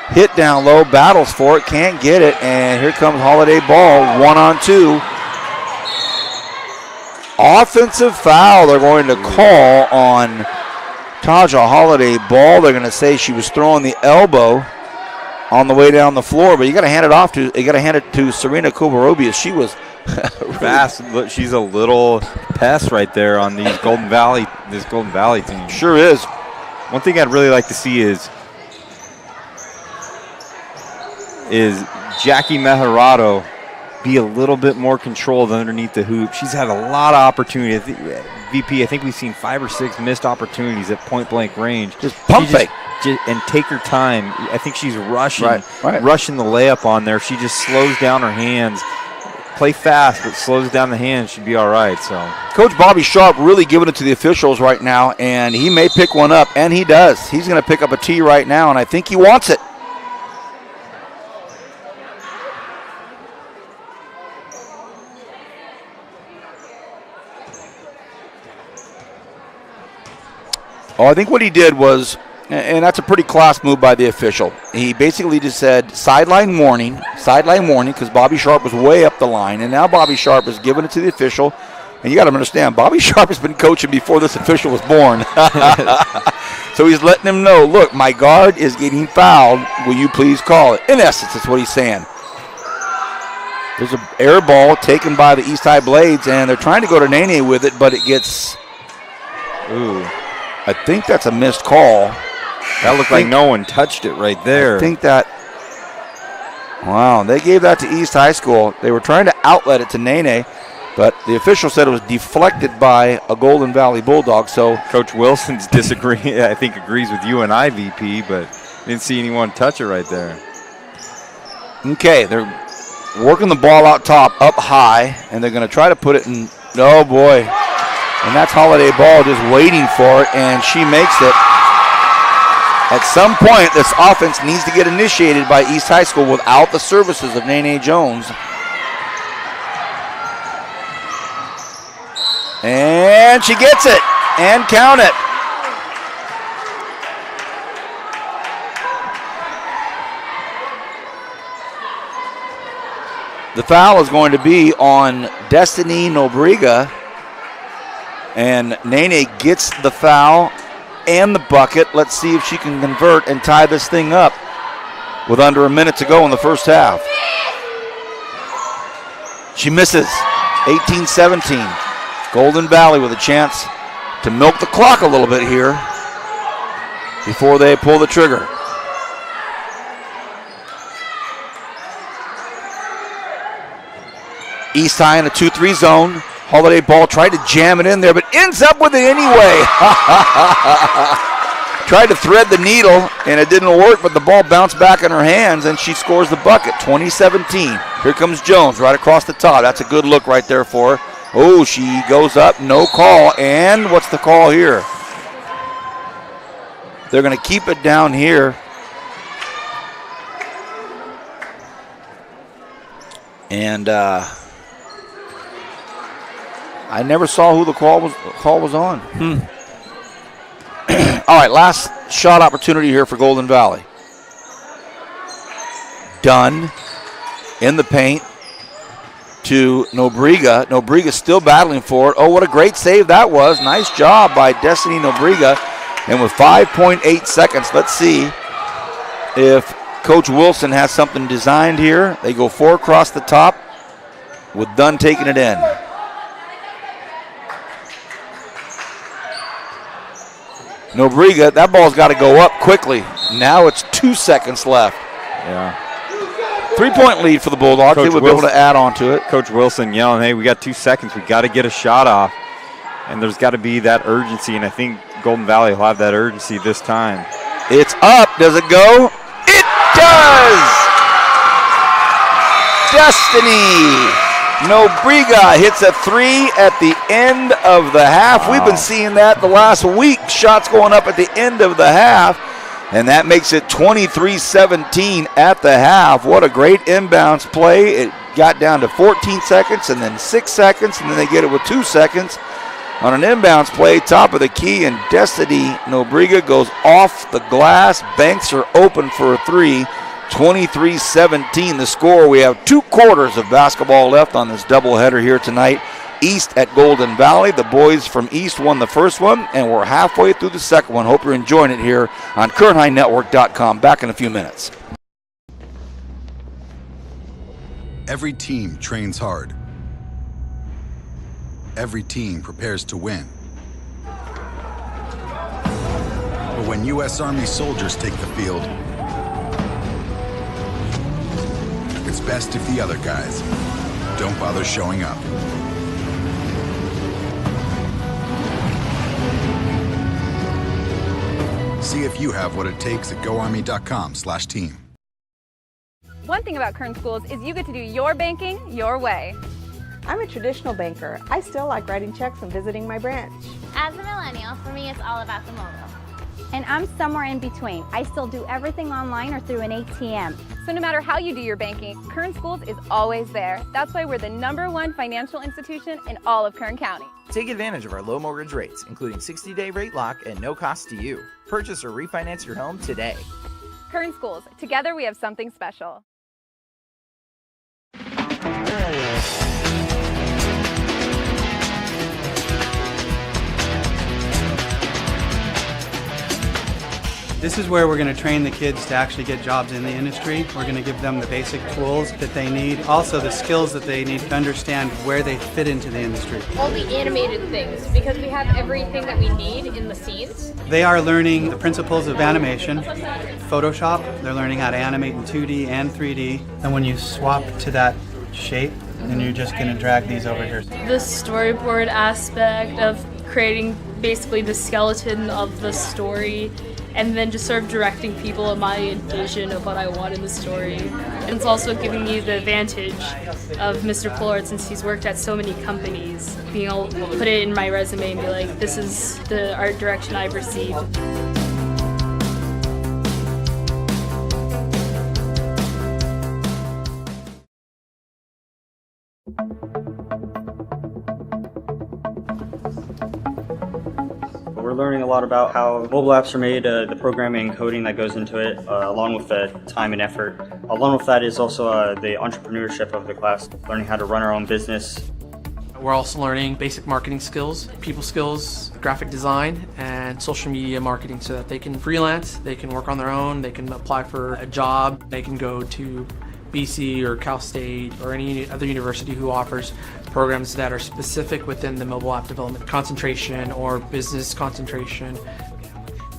hit down low, battles for it, can't get it, and here comes Holiday Ball, 1-on-2. Offensive foul they're going to call on Taja Holiday Ball. They're going to say she was throwing the elbow on the way down the floor, but you got to hand it to Serena Kovarobias. She was fast. Look, she's a little pest right there on this Golden Valley team. Sure is. One thing I'd really like to see is Jackie Mejorado be a little bit more controlled underneath the hoop. She's had a lot of opportunity. VP, I think we've seen 5 or 6 missed opportunities at point-blank range. Just pump fake. And take her time. I think she's rushing the layup on there. She just slows down her hands. Play fast, but slows down the hands. Should be all right. So Coach Bobby Sharp really giving it to the officials right now, and he may pick one up, and he does. He's going to pick up a tee right now, and I think he wants it. Oh, I think what he did was, and that's a pretty class move by the official. He basically just said sideline warning, because Bobby Sharp was way up the line, and now Bobby Sharp is giving it to the official. And you got to understand, Bobby Sharp has been coaching before this official was born. So he's letting him know, look, my guard is getting fouled. Will you please call it? In essence, that's what he's saying. There's an air ball taken by the East High Blades, and they're trying to go to Nene with it, but it gets... Ooh. I think that's a missed call. That looked like no one touched it right there. I think that, wow, they gave that to East High School. They were trying to outlet it to Nene, but the official said it was deflected by a Golden Valley Bulldog. So Coach Wilson's disagreeing, I think agrees with you and I, VP, but didn't see anyone touch it right there. Okay, they're working the ball out top, up high, and they're going to try to put it in, oh boy. And that's Holiday Ball just waiting for it, and she makes it. At some point, this offense needs to get initiated by East High School without the services of Nene Jones. And she gets it, and count it. The foul is going to be on Destiny Nobriga. And Nene gets the foul and the bucket. Let's see if she can convert and tie this thing up with under a minute to go in the first half. She misses. 18-17. Golden Valley with a chance to milk the clock a little bit here before they pull the trigger. East High in a 2-3 zone. Holiday ball tried to jam it in there, but ends up with it anyway. Tried to thread the needle, and it didn't work, but the ball bounced back in her hands, and she scores the bucket, 20-17. Here comes Jones right across the top. That's a good look right there for her. Oh, she goes up, no call, and what's the call here? They're going to keep it down here. And I never saw who the call was on. All right, last shot opportunity here for Golden Valley. Dunn in the paint to Nobrega. Nobrega still battling for it. Oh, what a great save that was. Nice job by Destiny Nobrega. And with 5.8 seconds, let's see if Coach Wilson has something designed here. They go 4 across the top with Dunn taking it in. Nobrega, that ball's got to go up quickly. Now it's 2 seconds left. Yeah. 3-point lead for the Bulldogs. They would be able to add on to it. Coach Wilson yelling, hey, we got 2 seconds. We got to get a shot off. And there's got to be that urgency, and I think Golden Valley will have that urgency this time. It's up. Does it go? It does! Destiny Nobrega hits a 3 at the end of the half. Wow. We've been seeing that the last week. Shots going up at the end of the half. And that makes it 23-17 at the half. What a great inbounds play. It got down to 14 seconds and then 6 seconds, and then they get it with 2 seconds on an inbounds play, top of the key, and Destiny Nobrega goes off the glass. Banks are open for a 3. 23-17 the score. We have 2 quarters of basketball left on this doubleheader here tonight. East at Golden Valley. The boys from East won the first one, and we're halfway through the second one. Hope you're enjoying it here on KernHighNetwork.com. Back in a few minutes. Every team trains hard. Every team prepares to win. But when U.S. Army soldiers take the field, it's best if the other guys don't bother showing up. See if you have what it takes at GoArmy.com/team. One thing about Kern Schools is you get to do your banking your way. I'm a traditional banker. I still like writing checks and visiting my branch. As a millennial, for me, it's all about the mobile. And I'm somewhere in between. I still do everything online or through an ATM. So no matter how you do your banking, Kern Schools is always there. That's why we're the #1 financial institution in all of Kern County. Take advantage of our low mortgage rates, including 60-day rate lock and no cost to you. Purchase or refinance your home today. Kern Schools, together we have something special. This is where we're going to train the kids to actually get jobs in the industry. We're going to give them the basic tools that they need, also the skills that they need to understand where they fit into the industry. All the animated things, because we have everything that we need in the scenes. They are learning the principles of animation, Photoshop. They're learning how to animate in 2D and 3D. And when you swap to that shape, then you're just going to drag these over here. The storyboard aspect of creating basically the skeleton of the story, and then just sort of directing people in my vision of what I want in the story. And it's also giving me the advantage of Mr. Pollard, since he's worked at so many companies, being able to put it in my resume and be like, this is the art direction I've received. We're learning a lot about how mobile apps are made, the programming and coding that goes into it, along with the time and effort. Along with that is also the entrepreneurship of the class, learning how to run our own business. We're also learning basic marketing skills, people skills, graphic design, and social media marketing so that they can freelance, they can work on their own, they can apply for a job, they can go to BC or Cal State or any other university who offers programs that are specific within the mobile app development concentration or business concentration.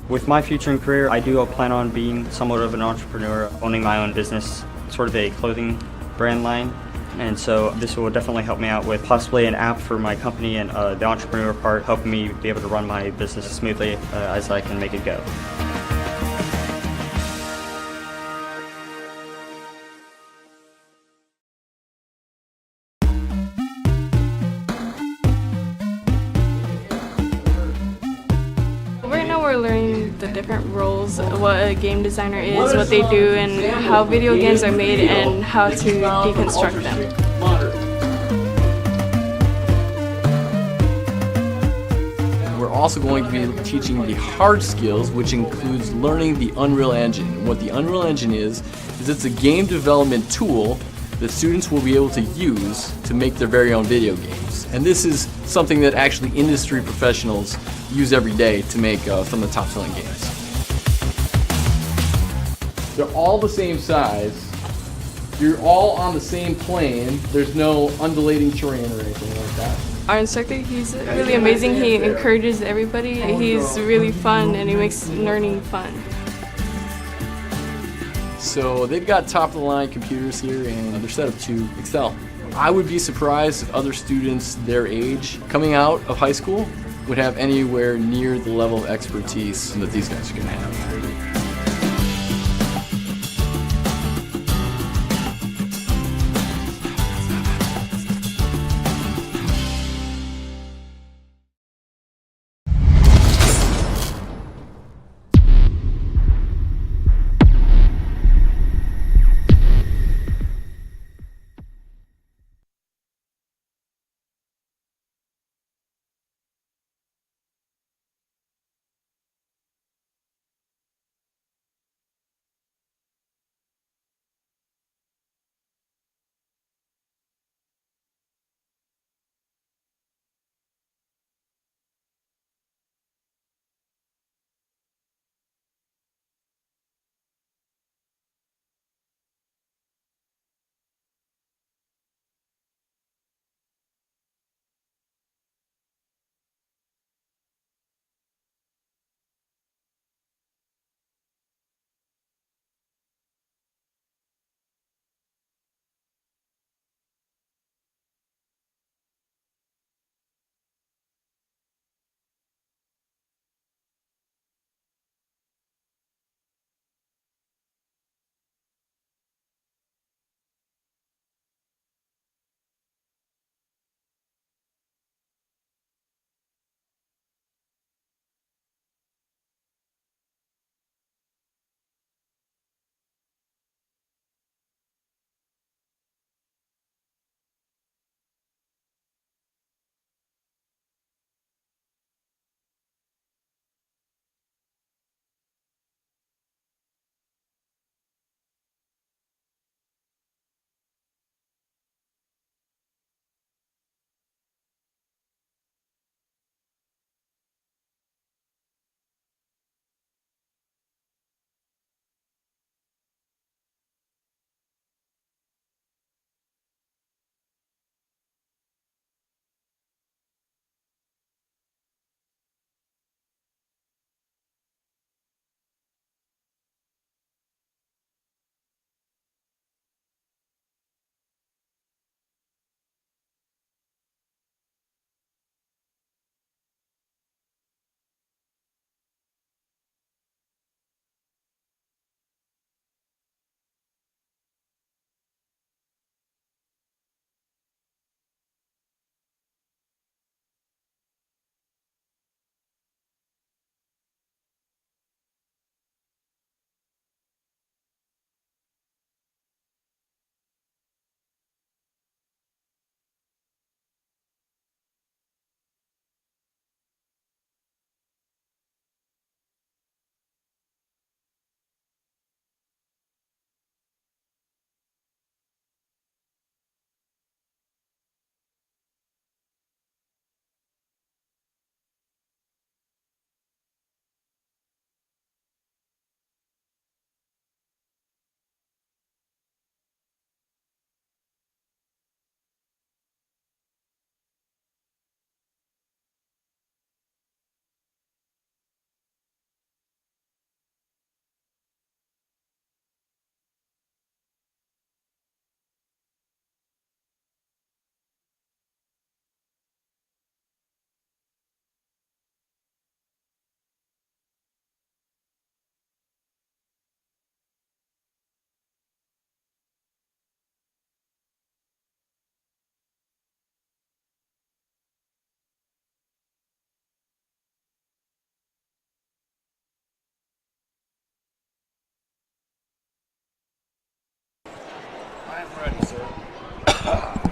With my future and career, I do plan on being somewhat of an entrepreneur, owning my own business, sort of a clothing brand line. And so this will definitely help me out with possibly an app for my company, and the entrepreneur part helping me be able to run my business as smoothly as I can make it go. Right now we're learning the different roles, what a game designer is, what they do, and how video games are made, and how to deconstruct them. We're also going to be teaching the hard skills, which includes learning the Unreal Engine. And what the Unreal Engine is it's a game development tool that students will be able to use to make their very own video games. And this is something that actually industry professionals use every day to make some of the top-selling games. They're all the same size. You're all on the same plane. There's no undulating terrain or anything like that. Our instructor, he's really amazing. He encourages everybody. He's really fun, and he makes learning fun. So they've got top-of-the-line computers here, and they're set up to excel. I would be surprised if other students their age coming out of high school would have anywhere near the level of expertise that these guys are going to have.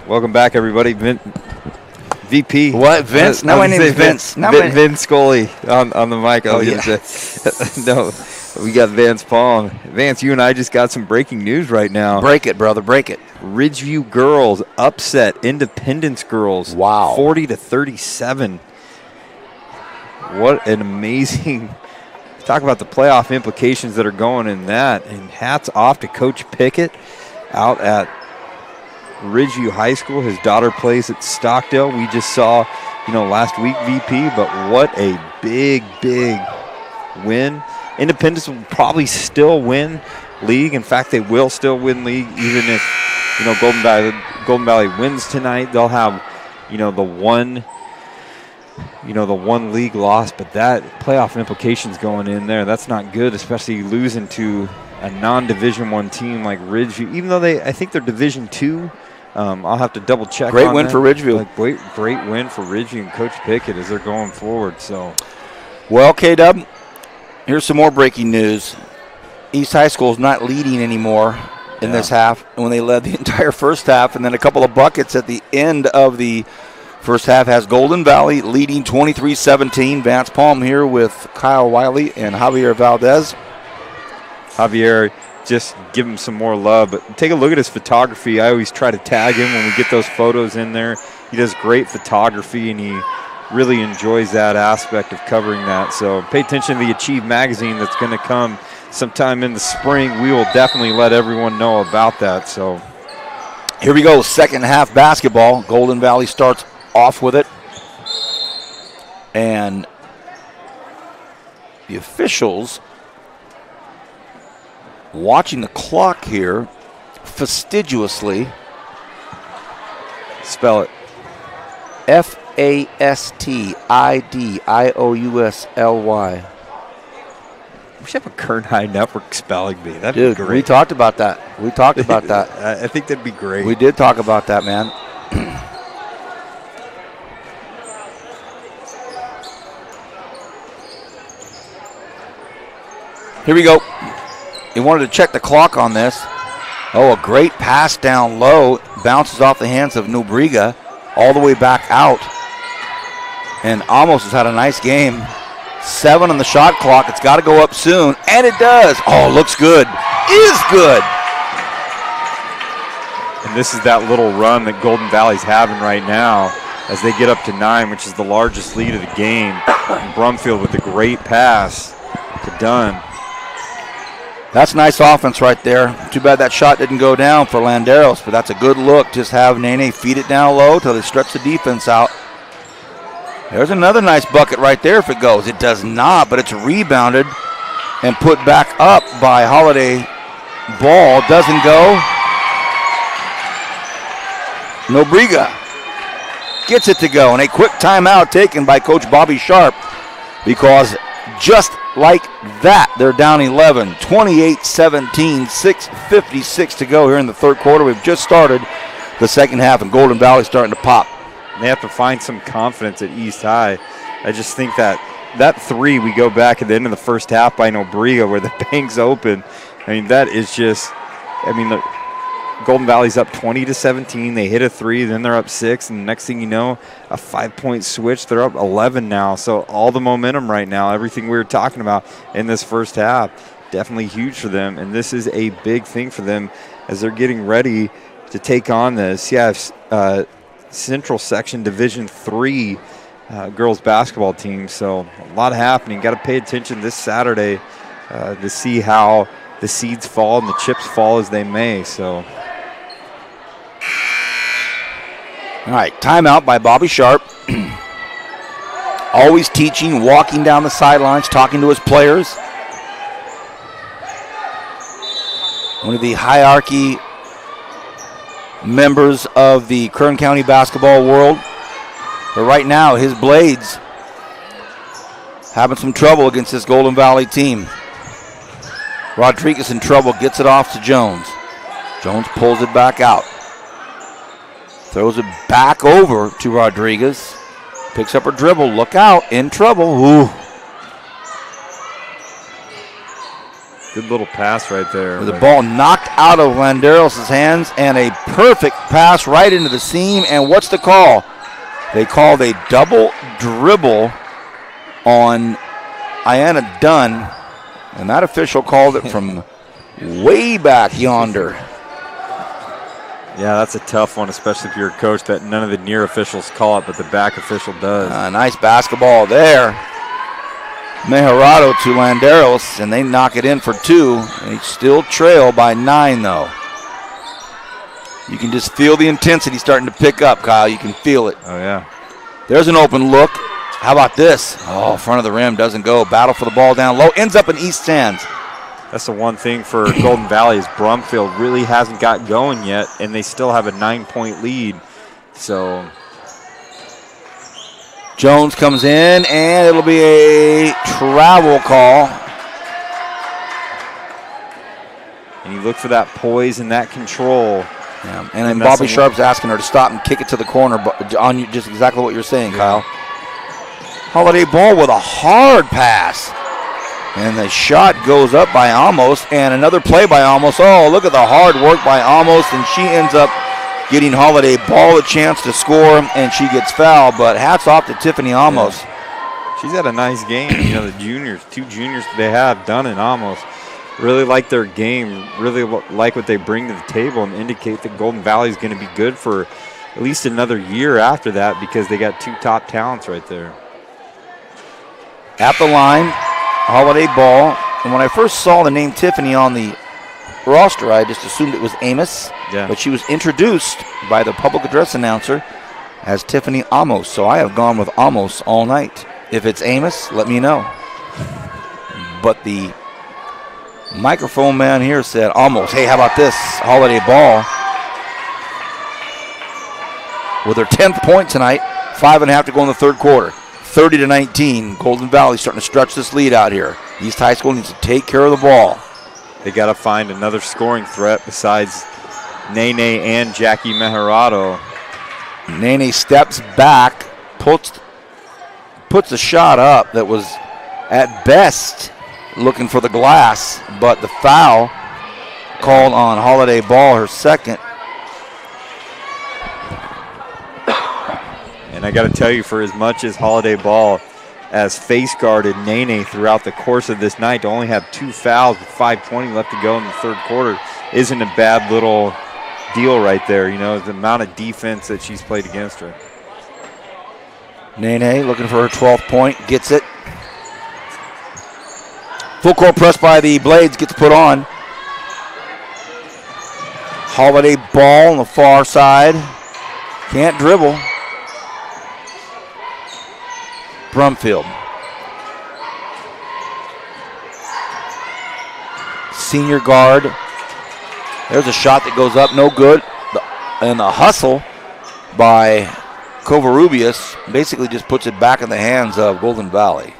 Welcome back, everybody. VP. What? Vince? No, my name is Vince. Vince Scully on the mic. Oh, yeah. No, we got Vance Palm. Vance, you and I just got some breaking news right now. Break it, brother. Break it. Ridgeview girls upset Independence girls. Wow. 40-37. What an amazing... Talk about the playoff implications that are going in that. And hats off to Coach Pickett out at Ridgeview High School. His daughter plays at Stockdale. We just saw, last week VP, but what a big, big win. Independence will probably still win league. In fact, they will still win league even if, Golden Valley wins tonight. They'll have, the one league loss, but that playoff implications going in there, that's not good, especially losing to a non-Division I team like Ridgeview, even though I think they're Division II. I'll have to double check. Great win for Ridgeview. Great win for Ridgeview and Coach Pickett as they're going forward. So, well, K-Dub, here's some more breaking news. East High School is not leading anymore in this half, when they led the entire first half, and then a couple of buckets at the end of the first half has Golden Valley leading 23-17. Vance Palm here with Kyle Wiley and Javier Valdez. Javier, just give him some more love. But take a look at his photography. I always try to tag him when we get those photos in there. He does great photography, and he really enjoys that aspect of covering that. So pay attention to the Achieve magazine that's going to come sometime in the spring. We will definitely let everyone know about that. So here we go, second half basketball. Golden Valley starts off with it. And the officials watching the clock here fastidiously. Spell it. Fastidiously. We should have a Kern High Network spelling bee. That'd be great. We talked about that. I think that'd be great. We did talk about that, man. Here we go. He wanted to check the clock on this. Oh, a great pass down low. Bounces off the hands of Nobriga all the way back out. And Amos has had a nice game. 7 on the shot clock. It's got to go up soon. And it does. Oh, looks good. Is good. And this is that little run that Golden Valley's having right now as they get up to 9, which is the largest lead of the game. And Brumfield with a great pass to Dunn. That's nice offense right there. Too bad that shot didn't go down for Landeros, but that's a good look. Just have Nene feed it down low till they stretch the defense out. There's another nice bucket right there if it goes. It does not, but it's rebounded and put back up by Holiday. Ball doesn't go. Nobriga gets it to go, and a quick timeout taken by Coach Bobby Sharp, because just like that, they're down 11, 28-17, 6:56 to go here in the third quarter. We've just started the second half, and Golden Valley's starting to pop. They have to find some confidence at East High. I just think that three, we go back at the end of the first half by Nobriga where the bank's open. I mean, that is just, the Golden Valley's up 20-17. They hit a three, then they're up 6, and the next thing you know, a 5-point switch. They're up 11 now. So all the momentum right now, everything we were talking about in this first half, definitely huge for them. And this is a big thing for them as they're getting ready to take on the CIF Central Section Division III girls basketball team. So a lot happening. Got to pay attention this Saturday to see how the seeds fall and the chips fall as they may. So. All right, timeout by Bobby Sharp. Always teaching, walking down the sidelines, talking to his players. One of the hierarchy members of the Kern County basketball world. But right now, his Blades having some trouble against this Golden Valley team. Rodriguez in trouble, gets it off to Jones. Jones pulls it back out. Throws it back over to Rodriguez. Picks up her dribble. Look out. In trouble. Ooh. Good little pass right there. The ball knocked out of Landeros' hands and a perfect pass right into the seam. And what's the call? They called a double dribble on Ayanna Dunn, and that official called it from way back yonder. Yeah, that's a tough one, especially if you're a coach, that none of the near officials call it, but the back official does. Nice basketball there. Mejarado to Landeros, and they knock it in for 2. They still trail by 9, though. You can just feel the intensity starting to pick up, Kyle. You can feel it. Oh, yeah. There's an open look. How about this? Oh, front of the rim doesn't go. Battle for the ball down low. Ends up in East's hands. That's the one thing for Golden Valley is Brumfield really hasn't got going yet, and they still have a 9-point lead. So Jones comes in, and it'll be a travel call. And you look for that poise and that control. Yeah. And then Bobby Sharp's asking her to stop and kick it to the corner, but on just exactly what you're saying, Kyle. Holiday Ball with a hard pass. And the shot goes up by Amos, and another play by Amos. Oh, look at the hard work by Amos, and she ends up getting Holiday Ball a chance to score, and she gets fouled. But hats off to Tiffany Amos. Yeah. She's had a nice game. You know, the juniors, 2 juniors they have, Dunn and Amos, really like their game, really like what they bring to the table, and indicate that Golden Valley is going to be good for at least another year after that because they got 2 top talents right there. At the line, Holiday Ball. And when I first saw the name Tiffany on the roster, I just assumed it was Amos. Yeah. But she was introduced by the public address announcer as Tiffany Amos. So I have gone with Amos all night. If it's Amos, let me know. But the microphone man here said Amos. Hey, how about this? Holiday Ball with her 10th point tonight. 5.5 to go in the third quarter. 30-19. Golden Valley starting to stretch this lead out here. East High School needs to take care of the ball. They got to find another scoring threat besides Nene and Jackie Mejarado. Nene steps back, puts a shot up that was at best looking for the glass, but the foul called on Holiday Ball, her second. And I got to tell you, for as much as Holiday Ball has face guarded Nene throughout the course of this night, to only have 2 fouls with 5:20 left to go in the third quarter isn't a bad little deal right there. You know, the amount of defense that she's played against her. Nene looking for her 12th point, gets it. Full court press by the Blades, gets put on. Holiday Ball on the far side. Can't dribble. Brumfield. Senior guard. There's a shot that goes up, no good. And the hustle by Covarrubias basically just puts it back in the hands of Golden Valley.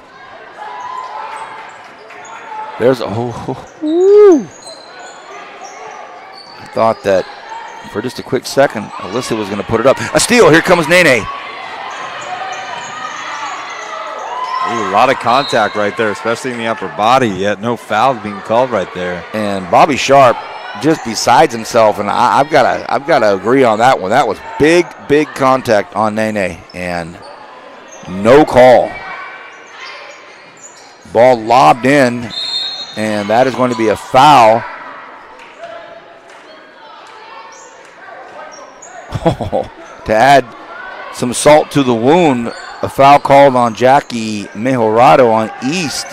There's a I thought that for just a quick second, Alyssa was going to put it up. A steal, here comes Nene. Ooh, a lot of contact right there, especially in the upper body, yet no foul being called right there. And Bobby Sharp just besides himself, and I've got to agree on that one. That was big contact on Nene, and no call. Ball lobbed in, and that is going to be a foul. To add some salt to the wound, a foul called on Jackie Mejarado on East.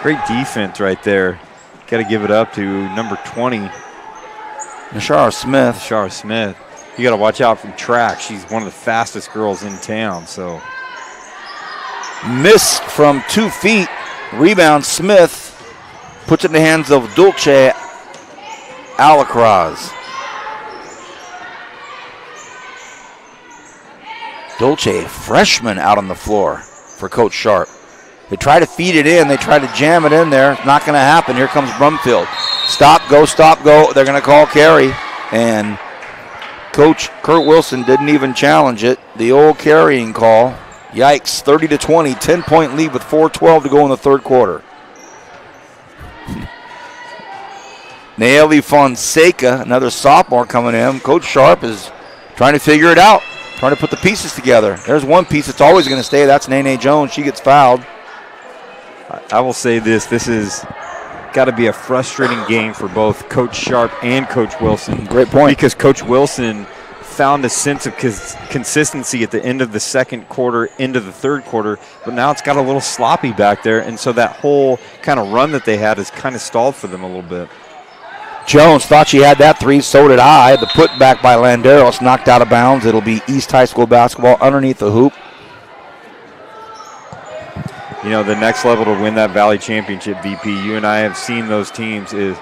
Great defense right there. Got to give it up to number 20. Nashara Smith. Nashara Smith. You got to watch out from track. She's one of the fastest girls in town. So missed from 2 feet. Rebound Smith puts it in the hands of Dulce Alacraz. Dulce, freshman, out on the floor for Coach Sharp. They try to feed it in. They try to jam it in there. Not going to happen. Here comes Brumfield. Stop, go. They're going to call carry. And Coach Kurt Wilson didn't even challenge it. The old carrying call. Yikes, 30-20, 10-point lead with 4:12 to go in the third quarter. Nayeli Fonseca, another sophomore coming in. Coach Sharp is trying to figure it out, trying to put the pieces together. There's one piece that's always going to stay. That's Nene Jones. She gets fouled. I will say this is got to be a frustrating game for both Coach Sharp and Coach Wilson. Great point. Because Coach Wilson found a sense of consistency at the end of the second quarter, into the third quarter, but now it's got a little sloppy back there, and so that whole kind of run that they had is kind of stalled for them a little bit. Jones thought she had that three, so did I. The putback by Landeros knocked out of bounds. It'll be East High School basketball underneath the hoop. You know, the next level to win that Valley Championship, VP, you and I have seen those teams, is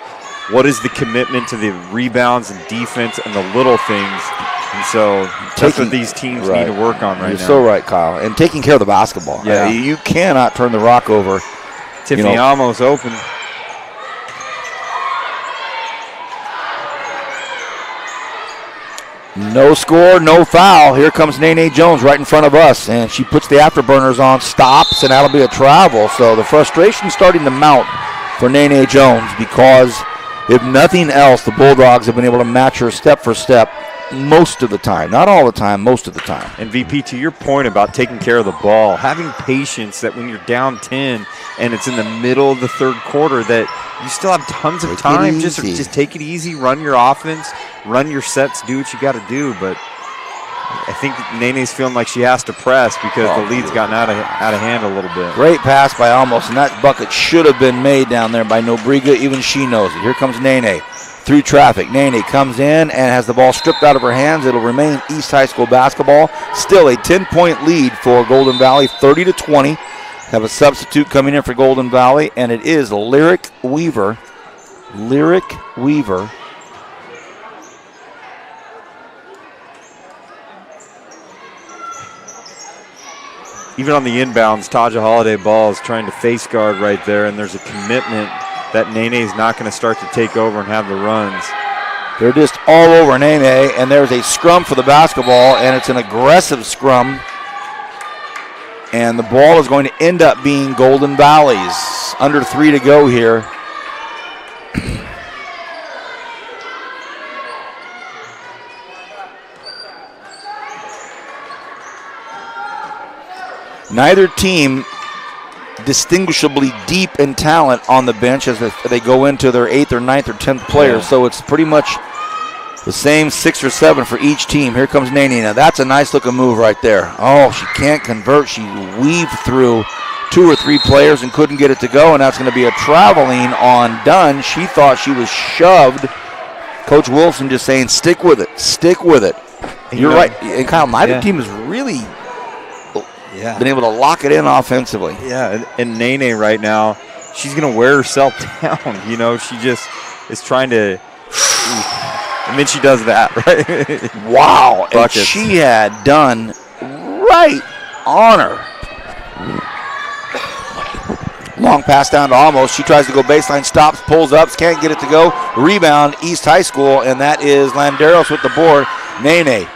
what is the commitment to the rebounds and defense and the little things. And so that's what these teams need to work on right now. You're so right, Kyle. And taking care of the basketball. Yeah. You cannot turn the rock over. Tiffany almost open. No score, no foul. Here comes Nene Jones right in front of us, and she puts the afterburners on, stops, and that'll be a travel. So the frustration starting to mount for Nene Jones because, if nothing else, the Bulldogs have been able to match her step for step most of the time. Not all the time, most of the time. And VP, to your point about taking care of the ball, having patience that when you're down 10 and it's in the middle of the third quarter that you still have tons of time. Just take it easy, run your offense, run your sets, do what you got to do. But I think Nene's feeling like she has to press because the lead's gotten out of hand a little bit. Great pass by Almost, and that bucket should have been made down there by Nobriga. Even she knows it. Here comes Nene through traffic. Nene comes in and has the ball stripped out of her hands. It'll remain East High School basketball. Still a 10-point lead for Golden Valley, 30-20. Have a substitute coming in for Golden Valley, and it is Lyric Weaver. Lyric Weaver. Even on the inbounds, Taja Holiday ball is trying to face guard right there, and there's a commitment that Nene's not going to start to take over and have the runs. They're just all over Nene, and there's a scrum for the basketball, and it's an aggressive scrum. And the ball is going to end up being Golden Valley's. Under 3 to go here. Neither team distinguishably deep in talent on the bench as they go into their 8th or 9th or 10th players. Yeah. So it's pretty much the same 6 or 7 for each team. Here comes Nene. Now that's a nice looking move right there. Oh, she can't convert. She weaved through 2 or 3 players and couldn't get it to go, and that's going to be a traveling on Dunn. She thought she was shoved. Coach Wilson just saying, stick with it, stick with it. You're right. And Kyle, neither team has really been able to lock it in offensively. Yeah, and Nene right now, she's going to wear herself down. You know, she just is trying to, and then she does that, right? Wow, and she had done right on her. Long pass down to Almost. She tries to go baseline, stops, pulls up, can't get it to go. Rebound, East High School, and that is Landeros with the board. Nene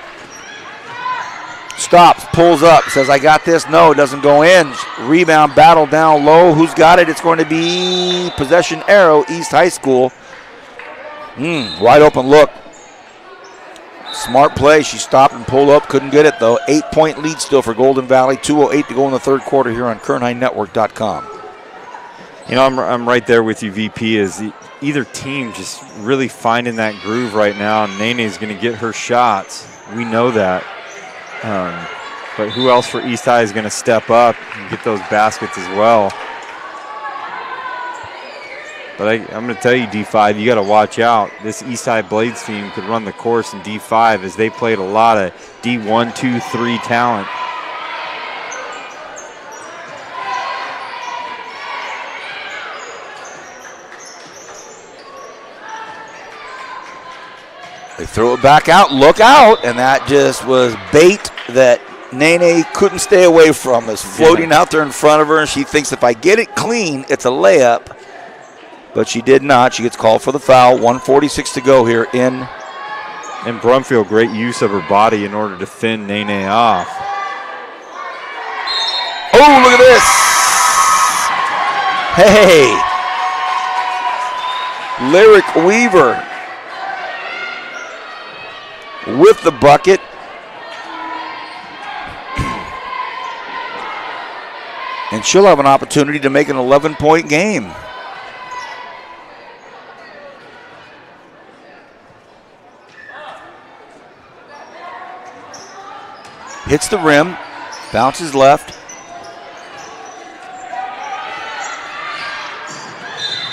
stops, pulls up, says, I got this. No, it doesn't go in. Rebound, battle down low. Who's got it? It's going to be possession arrow, East High School. Wide open look. Smart play. She stopped and pulled up. Couldn't get it, though. 8-point lead still for Golden Valley. 2:08 to go in the third quarter here on KernHighNetwork.com. You know, I'm right there with you, VP, is either team just really finding that groove right now. Nene's going to get her shots. We know that. But who else for East High is going to step up and get those baskets as well? But I'm going to tell you, D5, you got to watch out. This East High Blades team could run the course in D5 as they played a lot of D1, 2, 3 talent. They throw it back out, look out, and that just was bait that Nene couldn't stay away from. It's floating out there in front of her, and she thinks if I get it clean, it's a layup. But she did not. She gets called for the foul. 1:46 to go here in And Brumfield, great use of her body in order to fend Nene off. Oh, look at this. Hey. Lyric Weaver with the bucket. And she'll have an opportunity to make an 11-point game. Hits the rim, bounces left.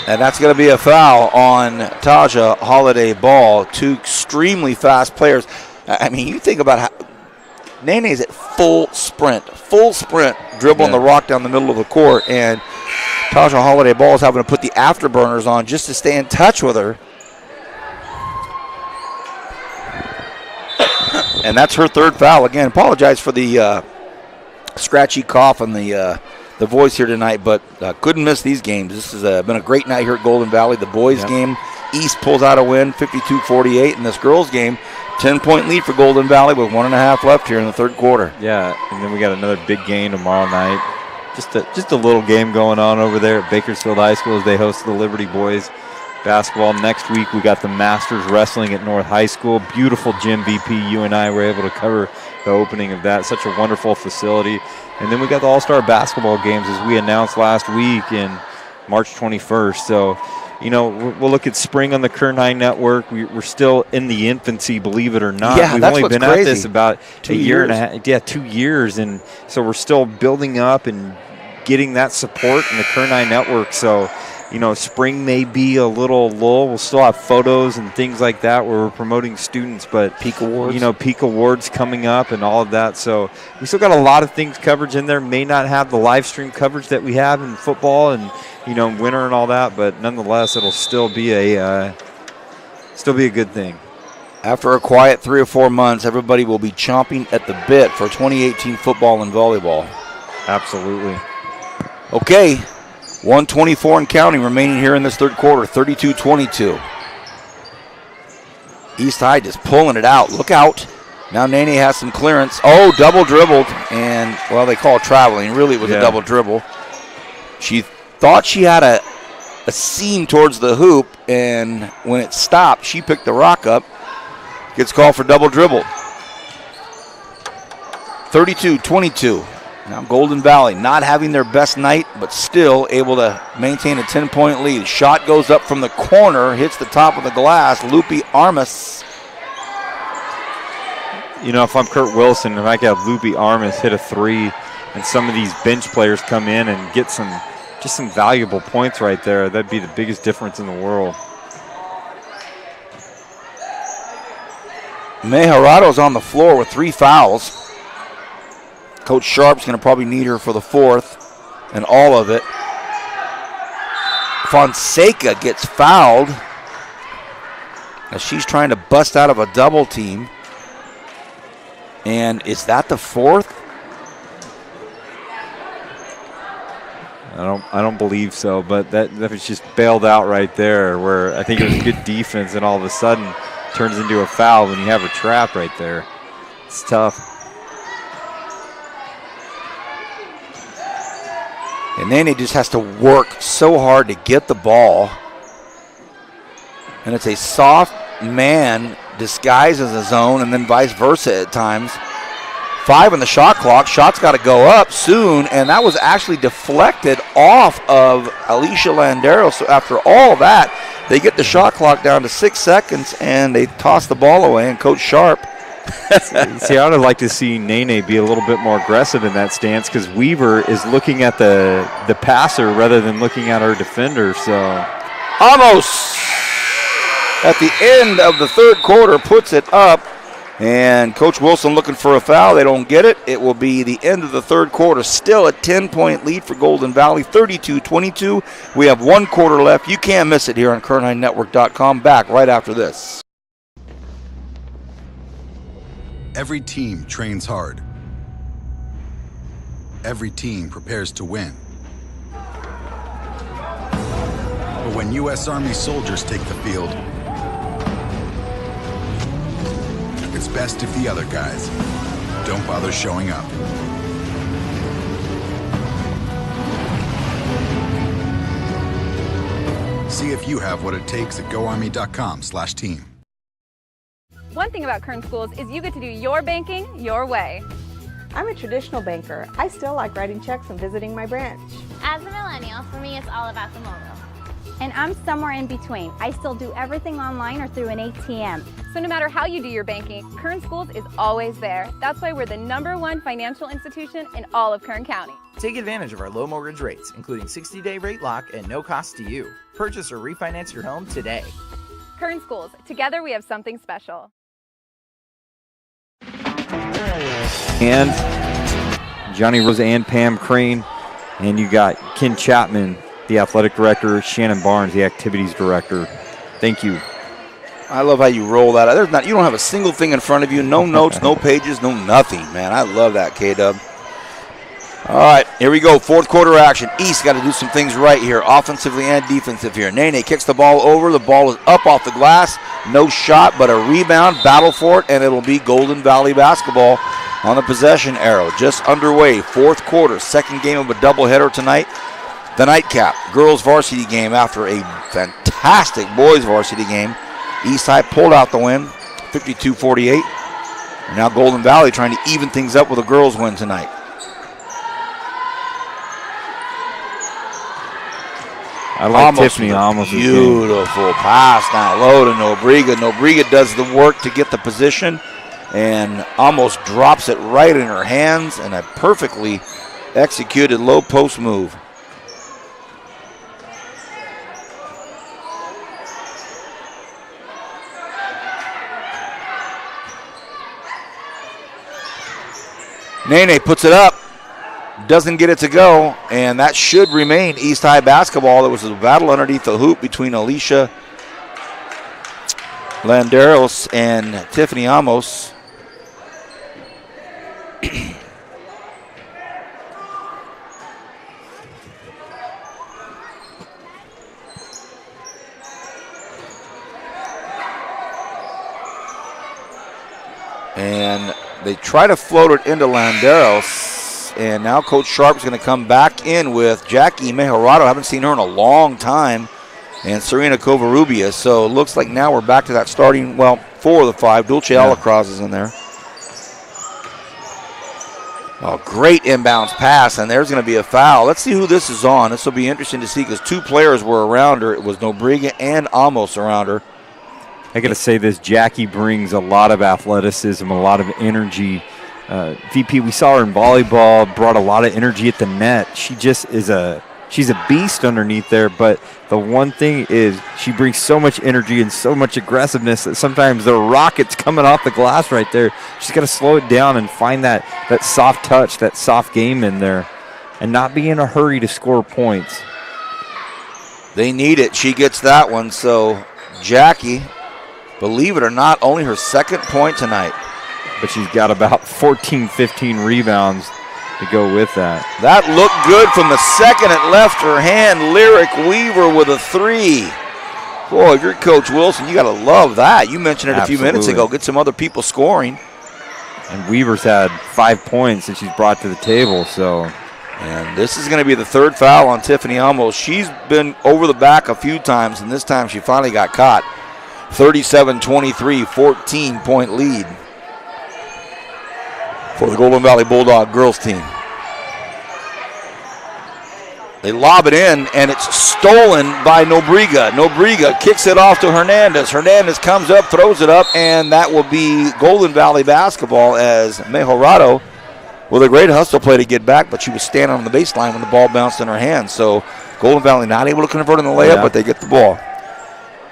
And that's going to be a foul on Taja Holiday-Ball. Two extremely fast players. I mean, you think about how Nene's at full sprint, dribbling the rock down the middle of the court, and Taja Holiday-Ball is having to put the afterburners on just to stay in touch with her. And that's her third foul. Again, apologize for the scratchy cough and the voice here tonight, but couldn't miss these games. This has been a great night here at Golden Valley. The boys game, East pulls out a win, 52-48. In this girls game, 10-point lead for Golden Valley with 1.5 left here in the third quarter. Yeah, and then we got another big game tomorrow night. Just a little game going on over there at Bakersfield High School as they host the Liberty boys basketball. Next week we got the Masters Wrestling at North High School. Beautiful gym, BP. You and I were able to cover the opening of that. Such a wonderful facility. And then we got the All-Star basketball games as we announced last week in March 21st. So, you know, we'll look at spring on the Kern High Network. We're still in the infancy, believe it or not. Yeah, We've that's only been crazy. at this about 2 a year and a years. half. Yeah, 2 years. And so we're still building up and getting that support in the Kern High Network. So, you know, spring may be a little lull. We'll still have photos and things like that where we're promoting students, but Peak Awards. You know, Peak Awards coming up and all of that. So we still got a lot of things coverage in there. May not have the live stream coverage that we have in football and, you know, winter and all that, but nonetheless, it'll still be a good thing. After a quiet 3 or 4 months, everybody will be chomping at the bit for 2018 football and volleyball. Absolutely. Okay, 1:24 and counting remaining here in this third quarter, 32-22. East High just pulling it out. Look out. Now Nene has some clearance. Oh, double dribbled, and, well, they call it traveling. Really, it was a double dribble. She thought she had a seam towards the hoop, and when it stopped, she picked the rock up. Gets called for double dribble. 32-22. Now Golden Valley not having their best night, but still able to maintain a 10-point lead. Shot goes up from the corner, hits the top of the glass. Lupe Armas. You know, if I'm Kurt Wilson, if I could have Lupe Armas hit a three and some of these bench players come in and get some valuable points right there, that'd be the biggest difference in the world. Mejorato's on the floor with 3 fouls. Coach Sharp's going to probably need her for the 4th and all of it. Fonseca gets fouled as she's trying to bust out of a double team. And is that the 4th? I don't believe so, but that was just bailed out right there where I think it was good defense and all of a sudden turns into a foul when you have a trap right there. It's tough. And Nene just has to work so hard to get the ball. And it's a soft man disguised as a zone and then vice versa at times. 5 on the shot clock. Shot's got to go up soon, and that was actually deflected off of Alicia Landero. So after all that, they get the shot clock down to 6 seconds, and they toss the ball away, and Coach Sharp. See, I would like to see Nene be a little bit more aggressive in that stance because Weaver is looking at the passer rather than looking at our defender. So Amos at the end of the third quarter puts it up, and Coach Wilson looking for a foul. They don't get it. It will be the end of the third quarter. Still a 10-point lead for Golden Valley, 32-22. We have 1 quarter left. You can't miss it here on KernHighNetwork.com. Back right after this. Every team trains hard. Every team prepares to win. But when U.S. Army soldiers take the field, best if the other guys don't bother showing up. See if you have what it takes at GoArmy.com/team. One thing about Kern Schools is you get to do your banking your way. I'm a traditional banker. I still like writing checks and visiting my branch. As a millennial, for me, it's all about the mobile. And I'm somewhere in between. I still do everything online or through an ATM. So no matter how you do your banking, Kern Schools is always there. That's why we're the #1 financial institution in all of Kern County. Take advantage of our low mortgage rates, including 60-day rate lock and no cost to you. Purchase or refinance your home today. Kern Schools, together we have something special. And Johnny Rose and Pam Crane. And you got Ken Chapman, the athletic director, Shannon Barnes, the activities director. Thank you. I love how you roll that. You don't have a single thing in front of you. No notes, no pages, no nothing, man. I love that, K-Dub. All right, here we go. Fourth quarter action. East got to do some things right here, offensively and defensive here. Nene kicks the ball over. The ball is up off the glass. No shot, but a rebound. Battle for it, and it'll be Golden Valley basketball on the possession arrow. Just underway. Fourth quarter. Second game of a doubleheader tonight. The nightcap. Girls varsity game after a fantastic boys varsity game. Eastside pulled out the win, 52-48. And now Golden Valley trying to even things up with a girls win tonight. I like Tiffany Amos. Beautiful pass down low to Nobrega. Nobrega does the work to get the position and almost drops it right in her hands, and a perfectly executed low post move. Nene puts it up. Doesn't get it to go, and that should remain East High basketball. There was a battle underneath the hoop between Alicia Landeros and Tiffany Amos. And they try to float it into Landeros. And now Coach Sharp is going to come back in with Jackie Mejorado. I haven't seen her in a long time. And Serena Covarrubias. So it looks like now we're back to that starting, 4 of the 5. Dulce Alacroz is in there. Oh, great inbounds pass, and there's going to be a foul. Let's see who this is on. This will be interesting to see because 2 players were around her. It was Nobrega and Amos around her. I got to say this, Jackie brings a lot of athleticism, a lot of energy. VP, we saw her in volleyball, brought a lot of energy at the net. She just is she's a beast underneath there, but the one thing is she brings so much energy and so much aggressiveness that sometimes there are rockets coming off the glass right there. She's got to slow it down and find that soft touch, that soft game in there, and not be in a hurry to score points. They need it. She gets that one. So Jackie, believe it or not, only her second point tonight. But she's got about 14, 15 rebounds to go with that. That looked good from the second it left her hand. Lyric Weaver with a 3. Boy, if you're Coach Wilson, you got to love that. You mentioned it a few minutes ago. Get some other people scoring. And Weaver's had 5 points that she's brought to the table. And this is going to be the 3rd foul on Tiffany Amos. She's been over the back a few times, and this time she finally got caught. 37-23, 14-point lead for the Golden Valley Bulldog girls team. They lob it in, and it's stolen by Nobrega. Nobrega kicks it off to Hernandez. Hernandez comes up, throws it up, and that will be Golden Valley basketball as Mejorado with a great hustle play to get back, but she was standing on the baseline when the ball bounced in her hand. So Golden Valley not able to convert on the layup, but they get the ball.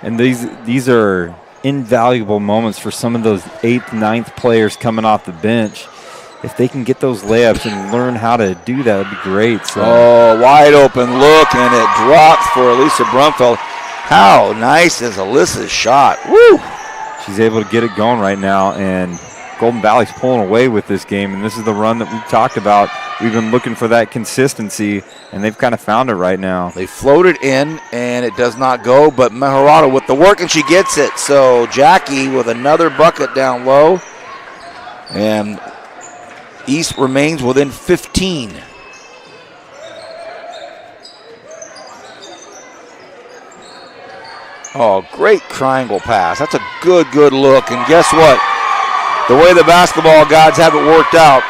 And these are invaluable moments for some of those 8th, 9th players coming off the bench. If they can get those layups and learn how to do that, it would be great. So. Oh, wide open look, and it drops for Elisa Brumfeld. How nice is Alyssa's shot? Woo! She's able to get it going right now, and Golden Valley's pulling away with this game, and this is the run that we've talked about. We've been looking for that consistency, and they've kind of found it right now. They floated in, and it does not go, but Mejorado with the work, and she gets it. So Jackie with another bucket down low. And East remains within 15. Oh, great triangle pass. That's a good look. And guess what? The way the basketball gods have it worked out,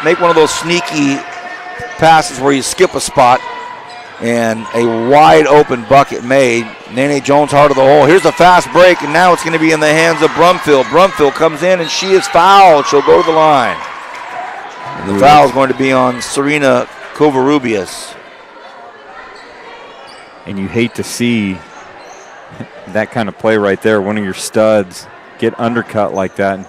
make one of those sneaky passes where you skip a spot, and a wide open bucket made. Nene Jones, heart of the hole. Here's a fast break, and now it's going to be in the hands of Brumfield. Brumfield comes in, and she is fouled. She'll go to the line. And the foul is going to be on Serena Covarrubias. And you hate to see that kind of play right there, one of your studs get undercut like that. And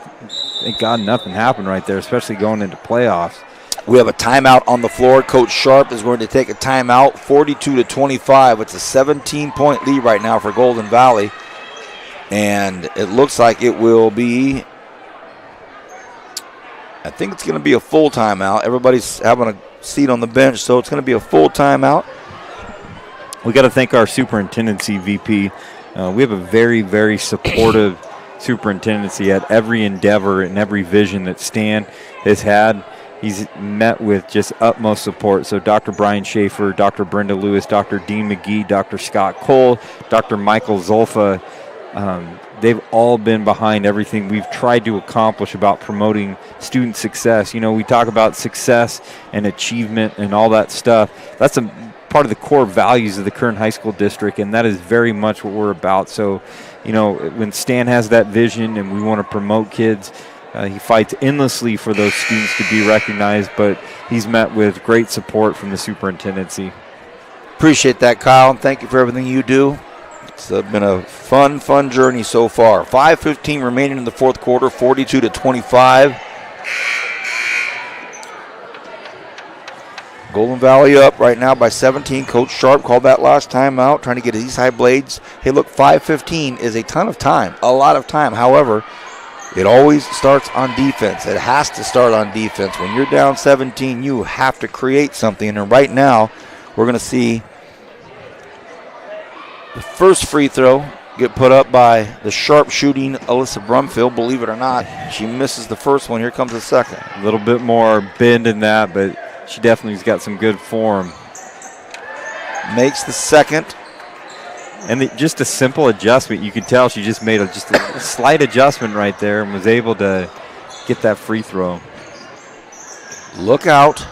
thank God nothing happened right there, especially going into playoffs. We have a timeout on the floor. Coach Sharp is going to take a timeout, 42-25. It's a 17-point lead right now for Golden Valley. And it looks like it will be, I think it's going to be a full timeout. Everybody's having a seat on the bench, so it's going to be a full timeout. We got to thank our superintendency VP. We have a very, very supportive superintendency at every endeavor and every vision that Stan has had. He's met with just utmost support. So Dr. Brian Schaefer, Dr. Brenda Lewis, Dr. Dean McGee, Dr. Scott Cole, Dr. Michael Zolfa, they've all been behind everything we've tried to accomplish about promoting student success. You know, we talk about success and achievement and all that stuff. That's a part of the core values of the Kern High School District, and that is very much what we're about. So, you know, when Stan has that vision and we want to promote kids, he fights endlessly for those students to be recognized, but he's met with great support from the superintendency. Appreciate that, Kyle, and thank you for everything you do. It's been a fun journey so far. 5:15 remaining in the fourth quarter, 42-25. Golden Valley up right now by 17. Coach Sharp called that last time out, trying to get East High Blades. Hey, look, 5:15 is a ton of time, a lot of time. However, it always starts on defense. It has to start on defense. When you're down 17, you have to create something. And right now, we're going to see the first free throw get put up by the sharp shooting Alyssa Brumfield. Believe it or not, she misses the first one. Here comes the second. A little bit more bend in that, but she definitely's got some good form. Makes the second. And just a simple adjustment. You can tell she just made just a slight adjustment right there and was able to get that free throw. Look out.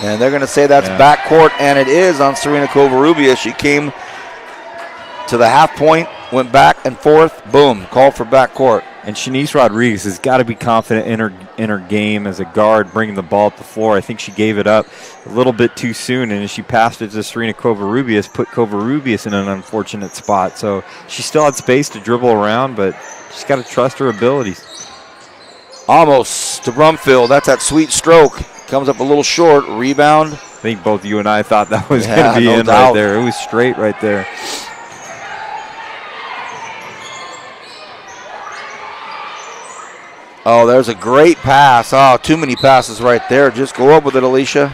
And they're going to say that's backcourt, and it is on Serena Covarrubias. She came to the half point, went back and forth, boom, called for backcourt. And Shanice Rodriguez has got to be confident in her game as a guard, bringing the ball up the floor. I think she gave it up a little bit too soon, and as she passed it to Serena Covarrubias, put Covarrubias in an unfortunate spot. So she still had space to dribble around, but she's got to trust her abilities. Almost to Brumfield. That's that sweet stroke. Comes up a little short. Rebound. I think both you and I thought that was going to be in right there. It was straight right there. Oh, there's a great pass. Oh, too many passes right there. Just go up with it, Alicia.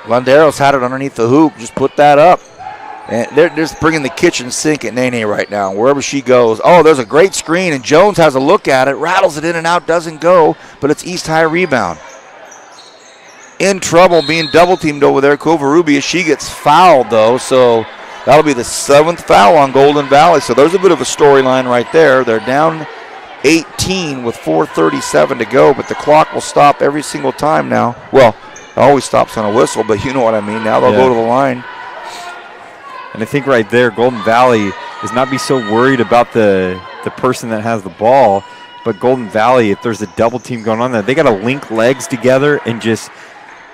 Landeros had it underneath the hoop. Just put that up. And they're just bringing the kitchen sink at Nene right now, wherever she goes. Oh, there's a great screen, and Jones has a look at it, rattles it in and out, doesn't go, but it's East High rebound. In trouble being double-teamed over there. Covarrubias, she gets fouled, though, so that'll be the 7th foul on Golden Valley. So there's a bit of a storyline right there. They're down 18 with 4:37 to go, but the clock will stop every single time now. Well, it always stops on a whistle, but you know what I mean. Now they'll go to the line. And I think right there, Golden Valley is not be so worried about the person that has the ball, but Golden Valley, if there's a double team going on there, they got to link legs together and just,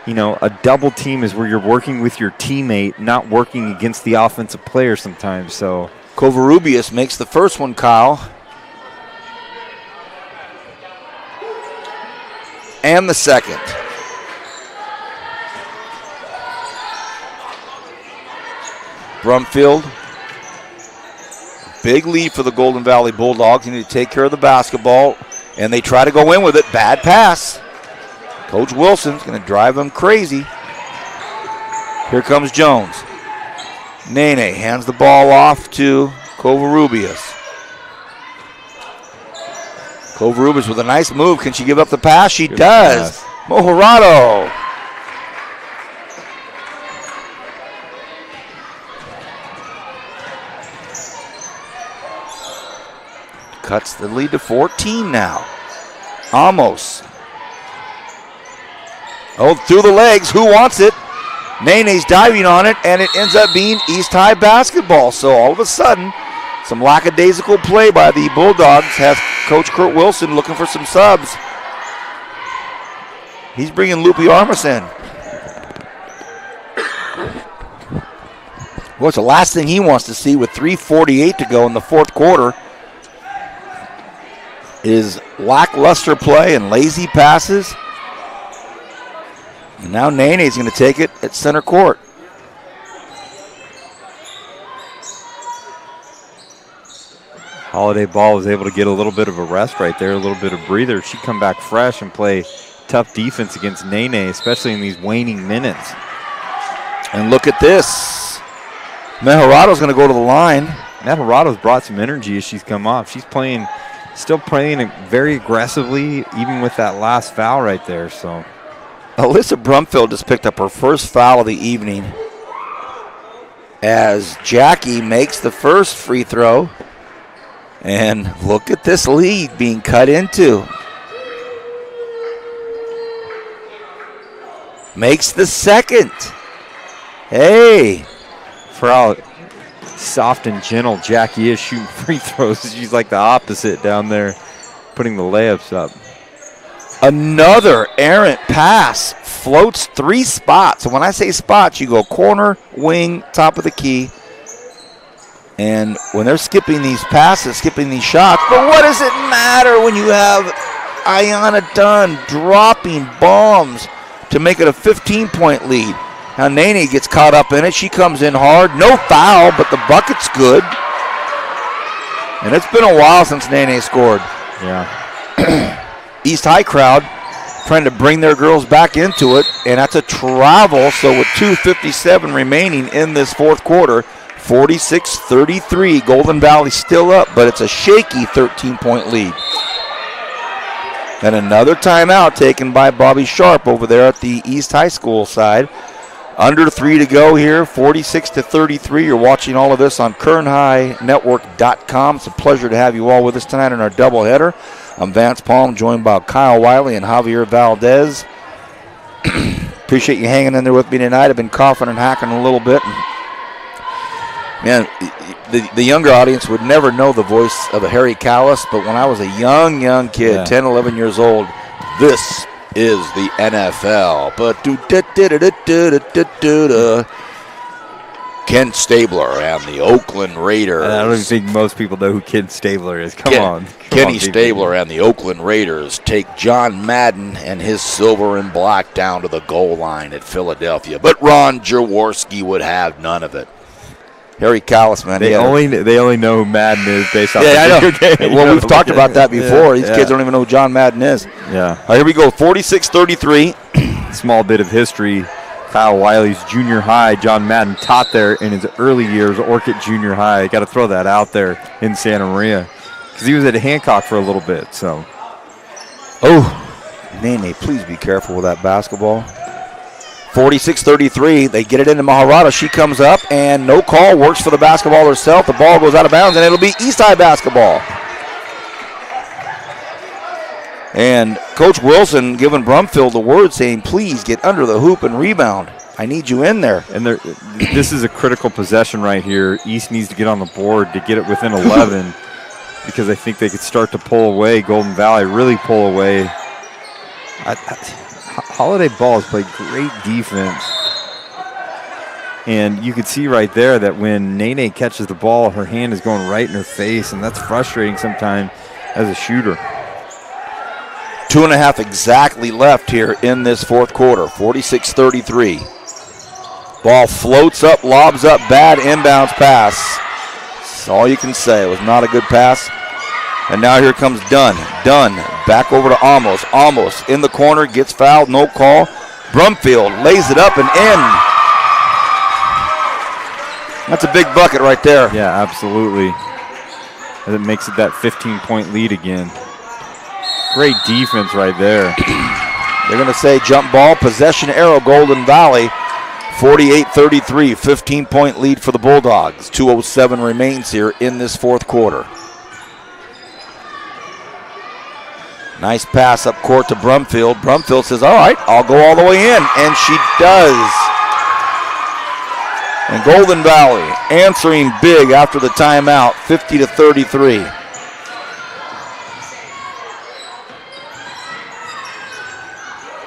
you know, a double team is where you're working with your teammate, not working against the offensive player sometimes. So Covarrubias makes the first one, Kyle. And the second. Brumfield. Big lead for the Golden Valley Bulldogs. They need to take care of the basketball, and they try to go in with it. Bad pass. Coach Wilson's going to drive them crazy. Here comes Jones. Nene hands the ball off to Covarrubias. Kovarubic with a nice move. Can she give up the pass? She does. Mojorado. Cuts the lead to 14 now. Amos. Oh, through the legs. Who wants it? Nene's diving on it, and it ends up being East High basketball. So all of a sudden, some lackadaisical play by the Bulldogs has Coach Kurt Wilson looking for some subs. He's bringing Lupe Armas in. What's the last thing he wants to see with 3:48 to go in the fourth quarter is lackluster play and lazy passes. And now Nene's going to take it at center court. Holiday Ball was able to get a little bit of a rest right there, a little bit of breather. She come back fresh and play tough defense against Nene, especially in these waning minutes. And look at this. Mejorado's going to go to the line. Mejorado's brought some energy as she's come off. She's still playing it very aggressively, even with that last foul right there. So Alyssa Brumfield just picked up her first foul of the evening as Jackie makes the first free throw. And look at this lead being cut into. Makes the second. Hey. For how soft and gentle Jackie is shooting free throws, she's like the opposite down there, putting the layups up. Another errant pass. Floats 3 spots. And when I say spots, you go corner, wing, top of the key. And when they're skipping these passes, skipping these shots, but what does it matter when you have Ayana Dunn dropping bombs to make it a 15-point lead? Now Nene gets caught up in it. She comes in hard. No foul, but the bucket's good. And it's been a while since Nene scored. Yeah. East High crowd trying to bring their girls back into it, and that's a travel. So with 2:57 remaining in this fourth quarter, 46-33. Golden Valley still up, but it's a shaky 13-point lead. And another timeout taken by Bobby Sharp over there at the East High School side. Under 3 to go here, 46-33. You're watching all of this on KernHighNetwork.com. It's a pleasure to have you all with us tonight in our doubleheader. I'm Vance Palm, joined by Kyle Wiley and Javier Valdez. Appreciate you hanging in there with me tonight. I've been coughing and hacking a little bit. Man, the younger audience would never know the voice of a Harry Callis, but when I was a young kid, 10, 11 years old, this is the NFL. But Ken Stabler and the Oakland Raiders. I don't even think most people know who Ken Stabler is. Come on. Kenny Stabler and the Oakland Raiders take John Madden and his silver and black down to the goal line at Philadelphia. But Ron Jaworski would have none of it. Harry Callis, man. They only know who Madden is based off the video game. Well, we've talked about that before. These kids don't even know who John Madden is. Yeah. All right, here we go, 46-33. Small bit of history. Kyle Wiley's junior high. John Madden taught there in his early years, Orchid Junior High. Got to throw that out there in Santa Maria because he was at Hancock for a little bit. So, Nene, please be careful with that basketball. 46-33. They get it into Mojorado. She comes up and no call. Works for the basketball herself. The ball goes out of bounds and it'll be East High basketball. And Coach Wilson giving Brumfield the word saying, please get under the hoop and rebound. I need you in there. And this is a critical possession right here. East needs to get on the board to get it within 11 because I think they could start to pull away. Golden Valley really pull away. Holiday Ball has played great defense. And you could see right there that when Nene catches the ball, her hand is going right in her face, and that's frustrating sometimes as a shooter. 2.5 exactly left here in this fourth quarter, 46-33. Ball floats up, lobs up, bad inbounds pass. That's all you can say. It was not a good pass. And now here comes Dunn. Dunn back over to Amos. Amos in the corner, gets fouled, no call. Brumfield lays it up and in. That's a big bucket right there. Yeah, absolutely. And it makes it that 15-point lead again. Great defense right there. They're going to say jump ball, possession arrow, Golden Valley. 48-33, 15-point lead for the Bulldogs. 2:07 remains here in this fourth quarter. Nice pass up court to Brumfield. Brumfield says, all right, I'll go all the way in. And she does. And Golden Valley answering big after the timeout, 50-33.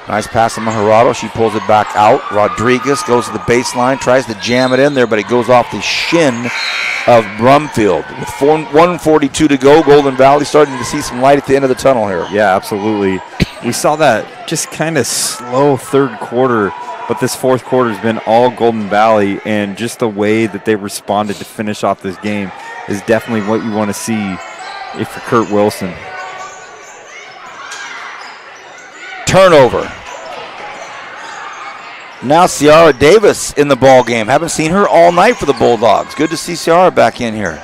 Nice pass to Maharado. She pulls it back out. Rodriguez goes to the baseline, tries to jam it in there, but it goes off the shin of Brumfield. With 1:42 to go, Golden Valley starting to see some light at the end of the tunnel here. Yeah, absolutely. We saw that just kind of slow third quarter, but this fourth quarter has been all Golden Valley, and just the way that they responded to finish off this game is definitely what you want to see if for Kurt Wilson. Turnover. Now Ciara Davis in the ball game. Haven't seen her all night for the Bulldogs. Good to see Ciara back in here.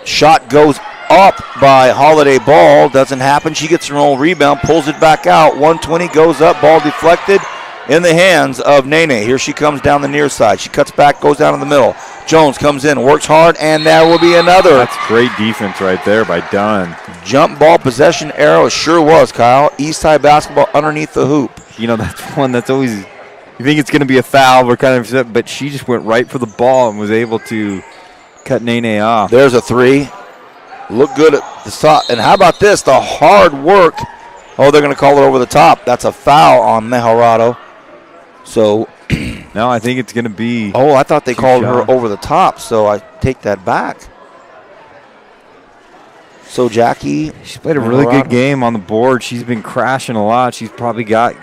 Shot goes up by Holiday Ball. Doesn't happen. She gets her own rebound, pulls it back out. 120 goes up, ball deflected in the hands of Nene. Here she comes down the near side. She cuts back, goes down in the middle. Jones comes in, works hard, and there will be another. That's great defense right there by Dunn. Jump ball possession arrow, sure was, Kyle. East High basketball underneath the hoop. You know, that's one that's always, you think it's going to be a foul, we're kind of, but she just went right for the ball and was able to cut Nene off. There's a three. Look good at the top. And how about this? The hard work. Oh, they're going to call it over the top. That's a foul on Mejarado. So. No, I think it's going to be. Oh, I thought they called her over the top, so I take that back. So Jackie. She's played a really good game on the board. She's been crashing a lot. She's probably got,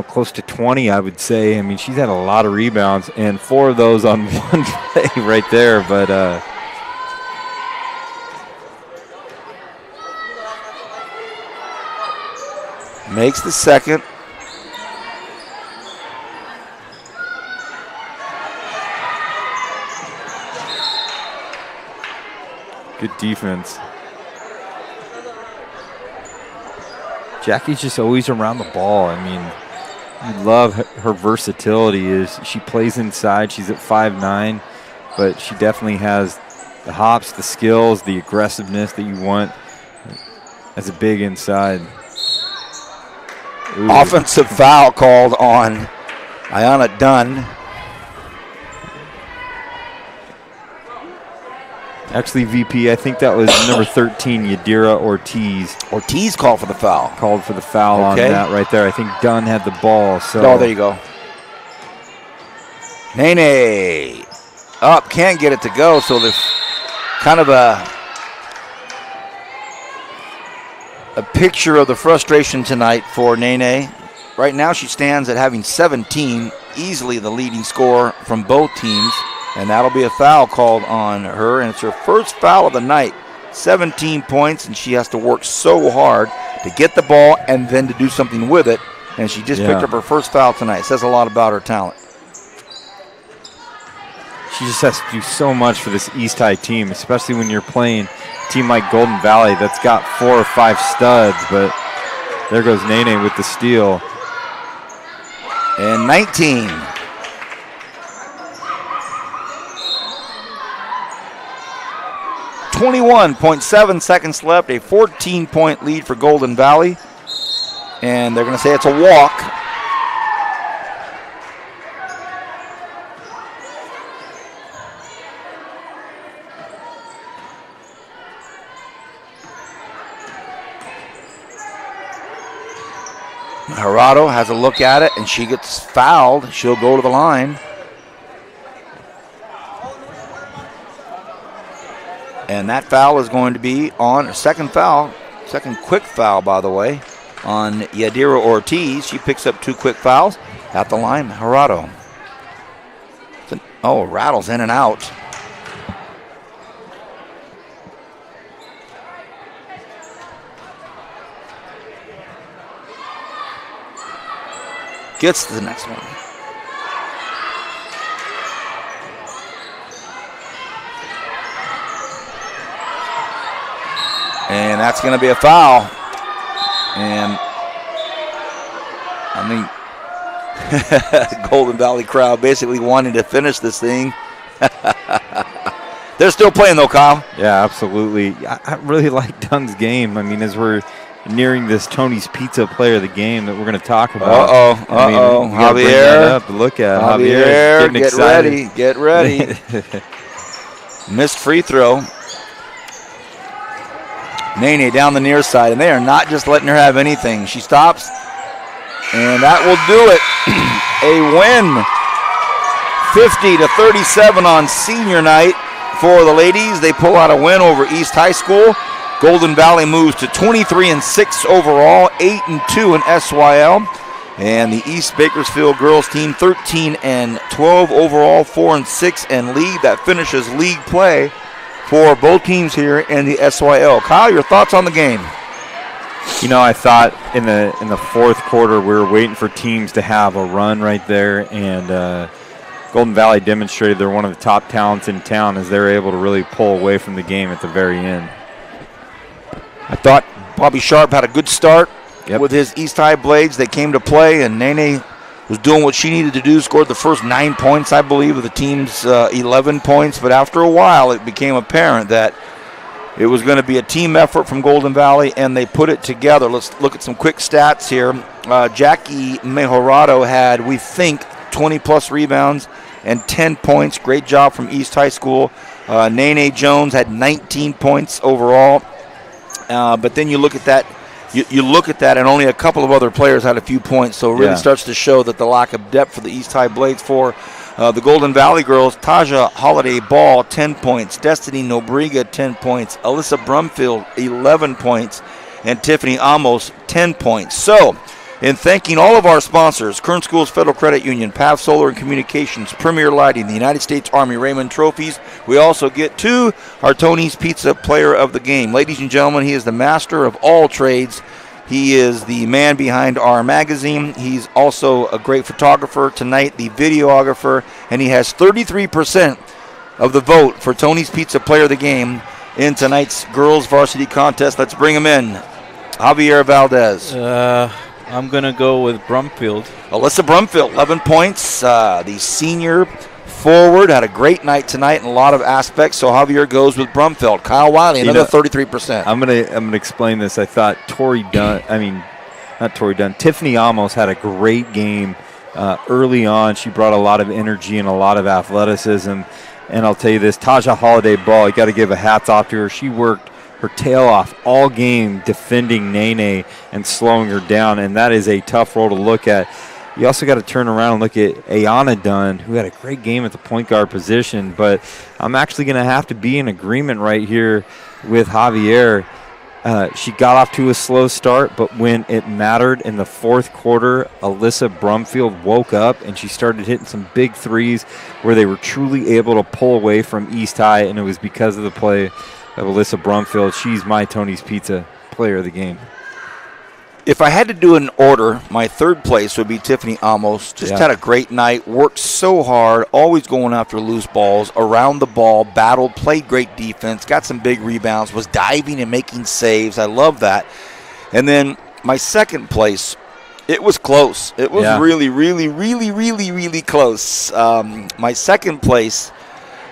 close to 20, I would say. I mean, she's had a lot of rebounds, and 4 of those on one play right there. But makes the second. Good defense. Jackie's just always around the ball. I mean, you love her versatility. She plays inside. She's at 5'9", but she definitely has the hops, the skills, the aggressiveness that you want as a big inside. Ooh. Offensive foul called on Ayana Dunn. Actually, VP, I think that was number 13, Yadira Ortiz. Ortiz called for the foul. Called for the foul on that right there. I think Dunn had the ball. So. Oh, there you go. Nene up, can't get it to go, so there's kind of a picture of the frustration tonight for Nene. Right now she stands at having 17, easily the leading scorer from both teams. And that'll be a foul called on her, and it's her first foul of the night. 17 points, and she has to work so hard to get the ball and then to do something with it. And she just picked up her first foul tonight. It says a lot about her talent. She just has to do so much for this East High team, especially when you're playing a team like Golden Valley that's got 4 or 5 studs. But there goes Nene with the steal. And 19. 21.7 seconds left, a 14-point lead for Golden Valley. And they're going to say it's a walk. Maharado has a look at it, and she gets fouled. She'll go to the line. And that foul is going to be on a second quick foul, by the way, on Yadira Ortiz. She picks up 2 quick fouls at the line. Maharado. Oh, rattles in and out. Gets to the next one. And that's going to be a foul. And I mean, Golden Valley crowd basically wanting to finish this thing. They're still playing though, Kyle. Yeah, absolutely. I really like Dunn's game. I mean, as we're nearing this Tony's Pizza player of the game that we're going to talk about. Javier. Look at Javier. Getting excited. Get ready. Missed free throw. Nene down the near side, and they are not just letting her have anything. She stops, and that will do it. A win, 50-37 on senior night for the ladies. They pull out a win over East High School. Golden Valley moves to 23-6 overall, 8-2 in SYL. And the East Bakersfield girls team 13-12 overall, 4-6 in league. That finishes league play for both teams here in the SYL. Kyle, your thoughts on the game? You know, I thought in the fourth quarter we were waiting for teams to have a run right there, and Golden Valley demonstrated they're one of the top talents in town as they're able to really pull away from the game at the very end. I thought Bobby Sharp had a good start with his East High Blades. They came to play, and Nene was doing what she needed to do, scored the first 9 points, I believe, of the team's 11 points. But after a while, it became apparent that it was going to be a team effort from Golden Valley, and they put it together. Let's look at some quick stats here. Jackie Mejorado had, we think, 20-plus rebounds and 10 points. Great job from East High School. Nene Jones had 19 points overall. But then you look at that, you look at that, and only a couple of other players had a few points. So it really starts to show that the lack of depth for the East High Blades. For the Golden Valley girls, Taja Holiday Ball, 10 points. Destiny Nobriga, 10 points. Alyssa Brumfield, 11 points. And Tiffany Amos, 10 points. So, in thanking all of our sponsors, Kern Schools Federal Credit Union, Path Solar and Communications, Premier Lighting, the United States Army Raymond Trophies, we also get to our Tony's Pizza Player of the Game. Ladies and gentlemen, he is the master of all trades. He is the man behind our magazine. He's also a great photographer, tonight the videographer, and he has 33% of the vote for Tony's Pizza Player of the Game in tonight's girls varsity contest. Let's bring him in. Javier Valdez. I'm going to go with Brumfield. Alyssa Brumfield, 11 points. The senior forward had a great night tonight in a lot of aspects, so Javier goes with Brumfield. Kyle Wiley, another 33%. I'm gonna explain this. I thought Tiffany Amos had a great game early on. She brought a lot of energy and a lot of athleticism. And I'll tell you this, Taja Holiday Ball, you got to give a hats off to her. She worked her tail off all game defending Nene and slowing her down, and that is a tough role to look at. You also got to turn around and look at Ayana Dunn, who had a great game at the point guard position, but I'm actually going to have to be in agreement right here with Javier. She got off to a slow start, but when it mattered in the fourth quarter, Alyssa Brumfield woke up and she started hitting some big threes where they were truly able to pull away from East High, and it was because of the play of Alyssa Brumfield. She's my Tony's Pizza Player of the Game. If I had to do an order, my third place would be Tiffany Amos. Just had a great night, worked so hard, always going after loose balls, around the ball, battled, played great defense, got some big rebounds, was diving and making saves. I love that. And then my second place, it was close. It was really, really, really, really, really close. My second place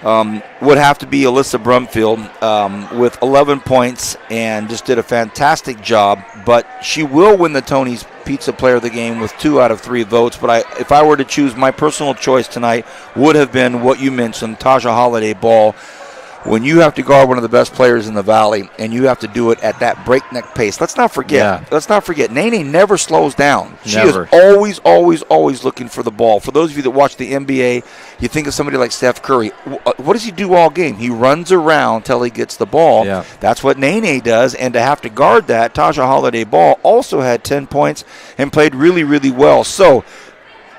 would have to be Alyssa Brumfield with 11 points and just did a fantastic job. But she will win the Tony's Pizza Player of the Game with 2 out of 3 votes. But if I were to choose, my personal choice tonight would have been what you mentioned, Taja Holiday Ball. When you have to guard one of the best players in the Valley and you have to do it at that breakneck pace, let's not forget, Nene never slows down. She is always, always, always looking for the ball. For those of you that watch the NBA, you think of somebody like Steph Curry. What does he do all game? He runs around till he gets the ball. Yeah. That's what Nene does, and to have to guard that, Taja Holiday Ball also had 10 points and played really, really well. So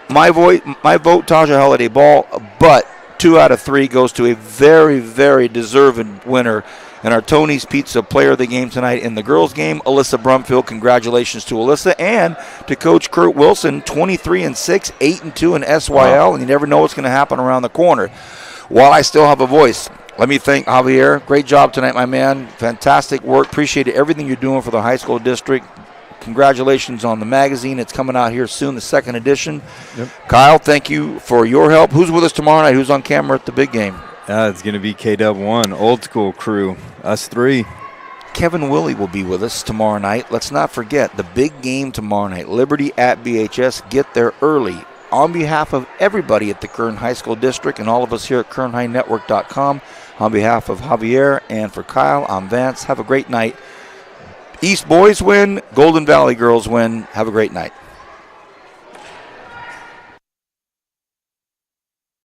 my vote, Taja Holiday Ball, but 2 out of 3 goes to a very, very deserving winner in our Tony's Pizza Player of the Game tonight in the girls' game, Alyssa Brumfield. Congratulations to Alyssa and to Coach Kurt Wilson, 23-6, 8-2 in SYL, and you never know what's going to happen around the corner. While I still have a voice, Let me thank Javier. Great job tonight, my man. Fantastic work. Appreciate everything you're doing for the high school district. Congratulations on the magazine. It's coming out here soon, the 2nd edition. Yep. Kyle, thank you for your help. Who's with us tomorrow night? Who's on camera at the big game? It's going to be KW1, old school crew, us 3. Kevin Willie will be with us tomorrow night. Let's not forget the big game tomorrow night, Liberty at BHS. Get there early. On behalf of everybody at the Kern High School District and all of us here at KernHighNetwork.com, on behalf of Javier and for Kyle, I'm Vance. Have a great night. East boys win, Golden Valley girls win. Have a great night.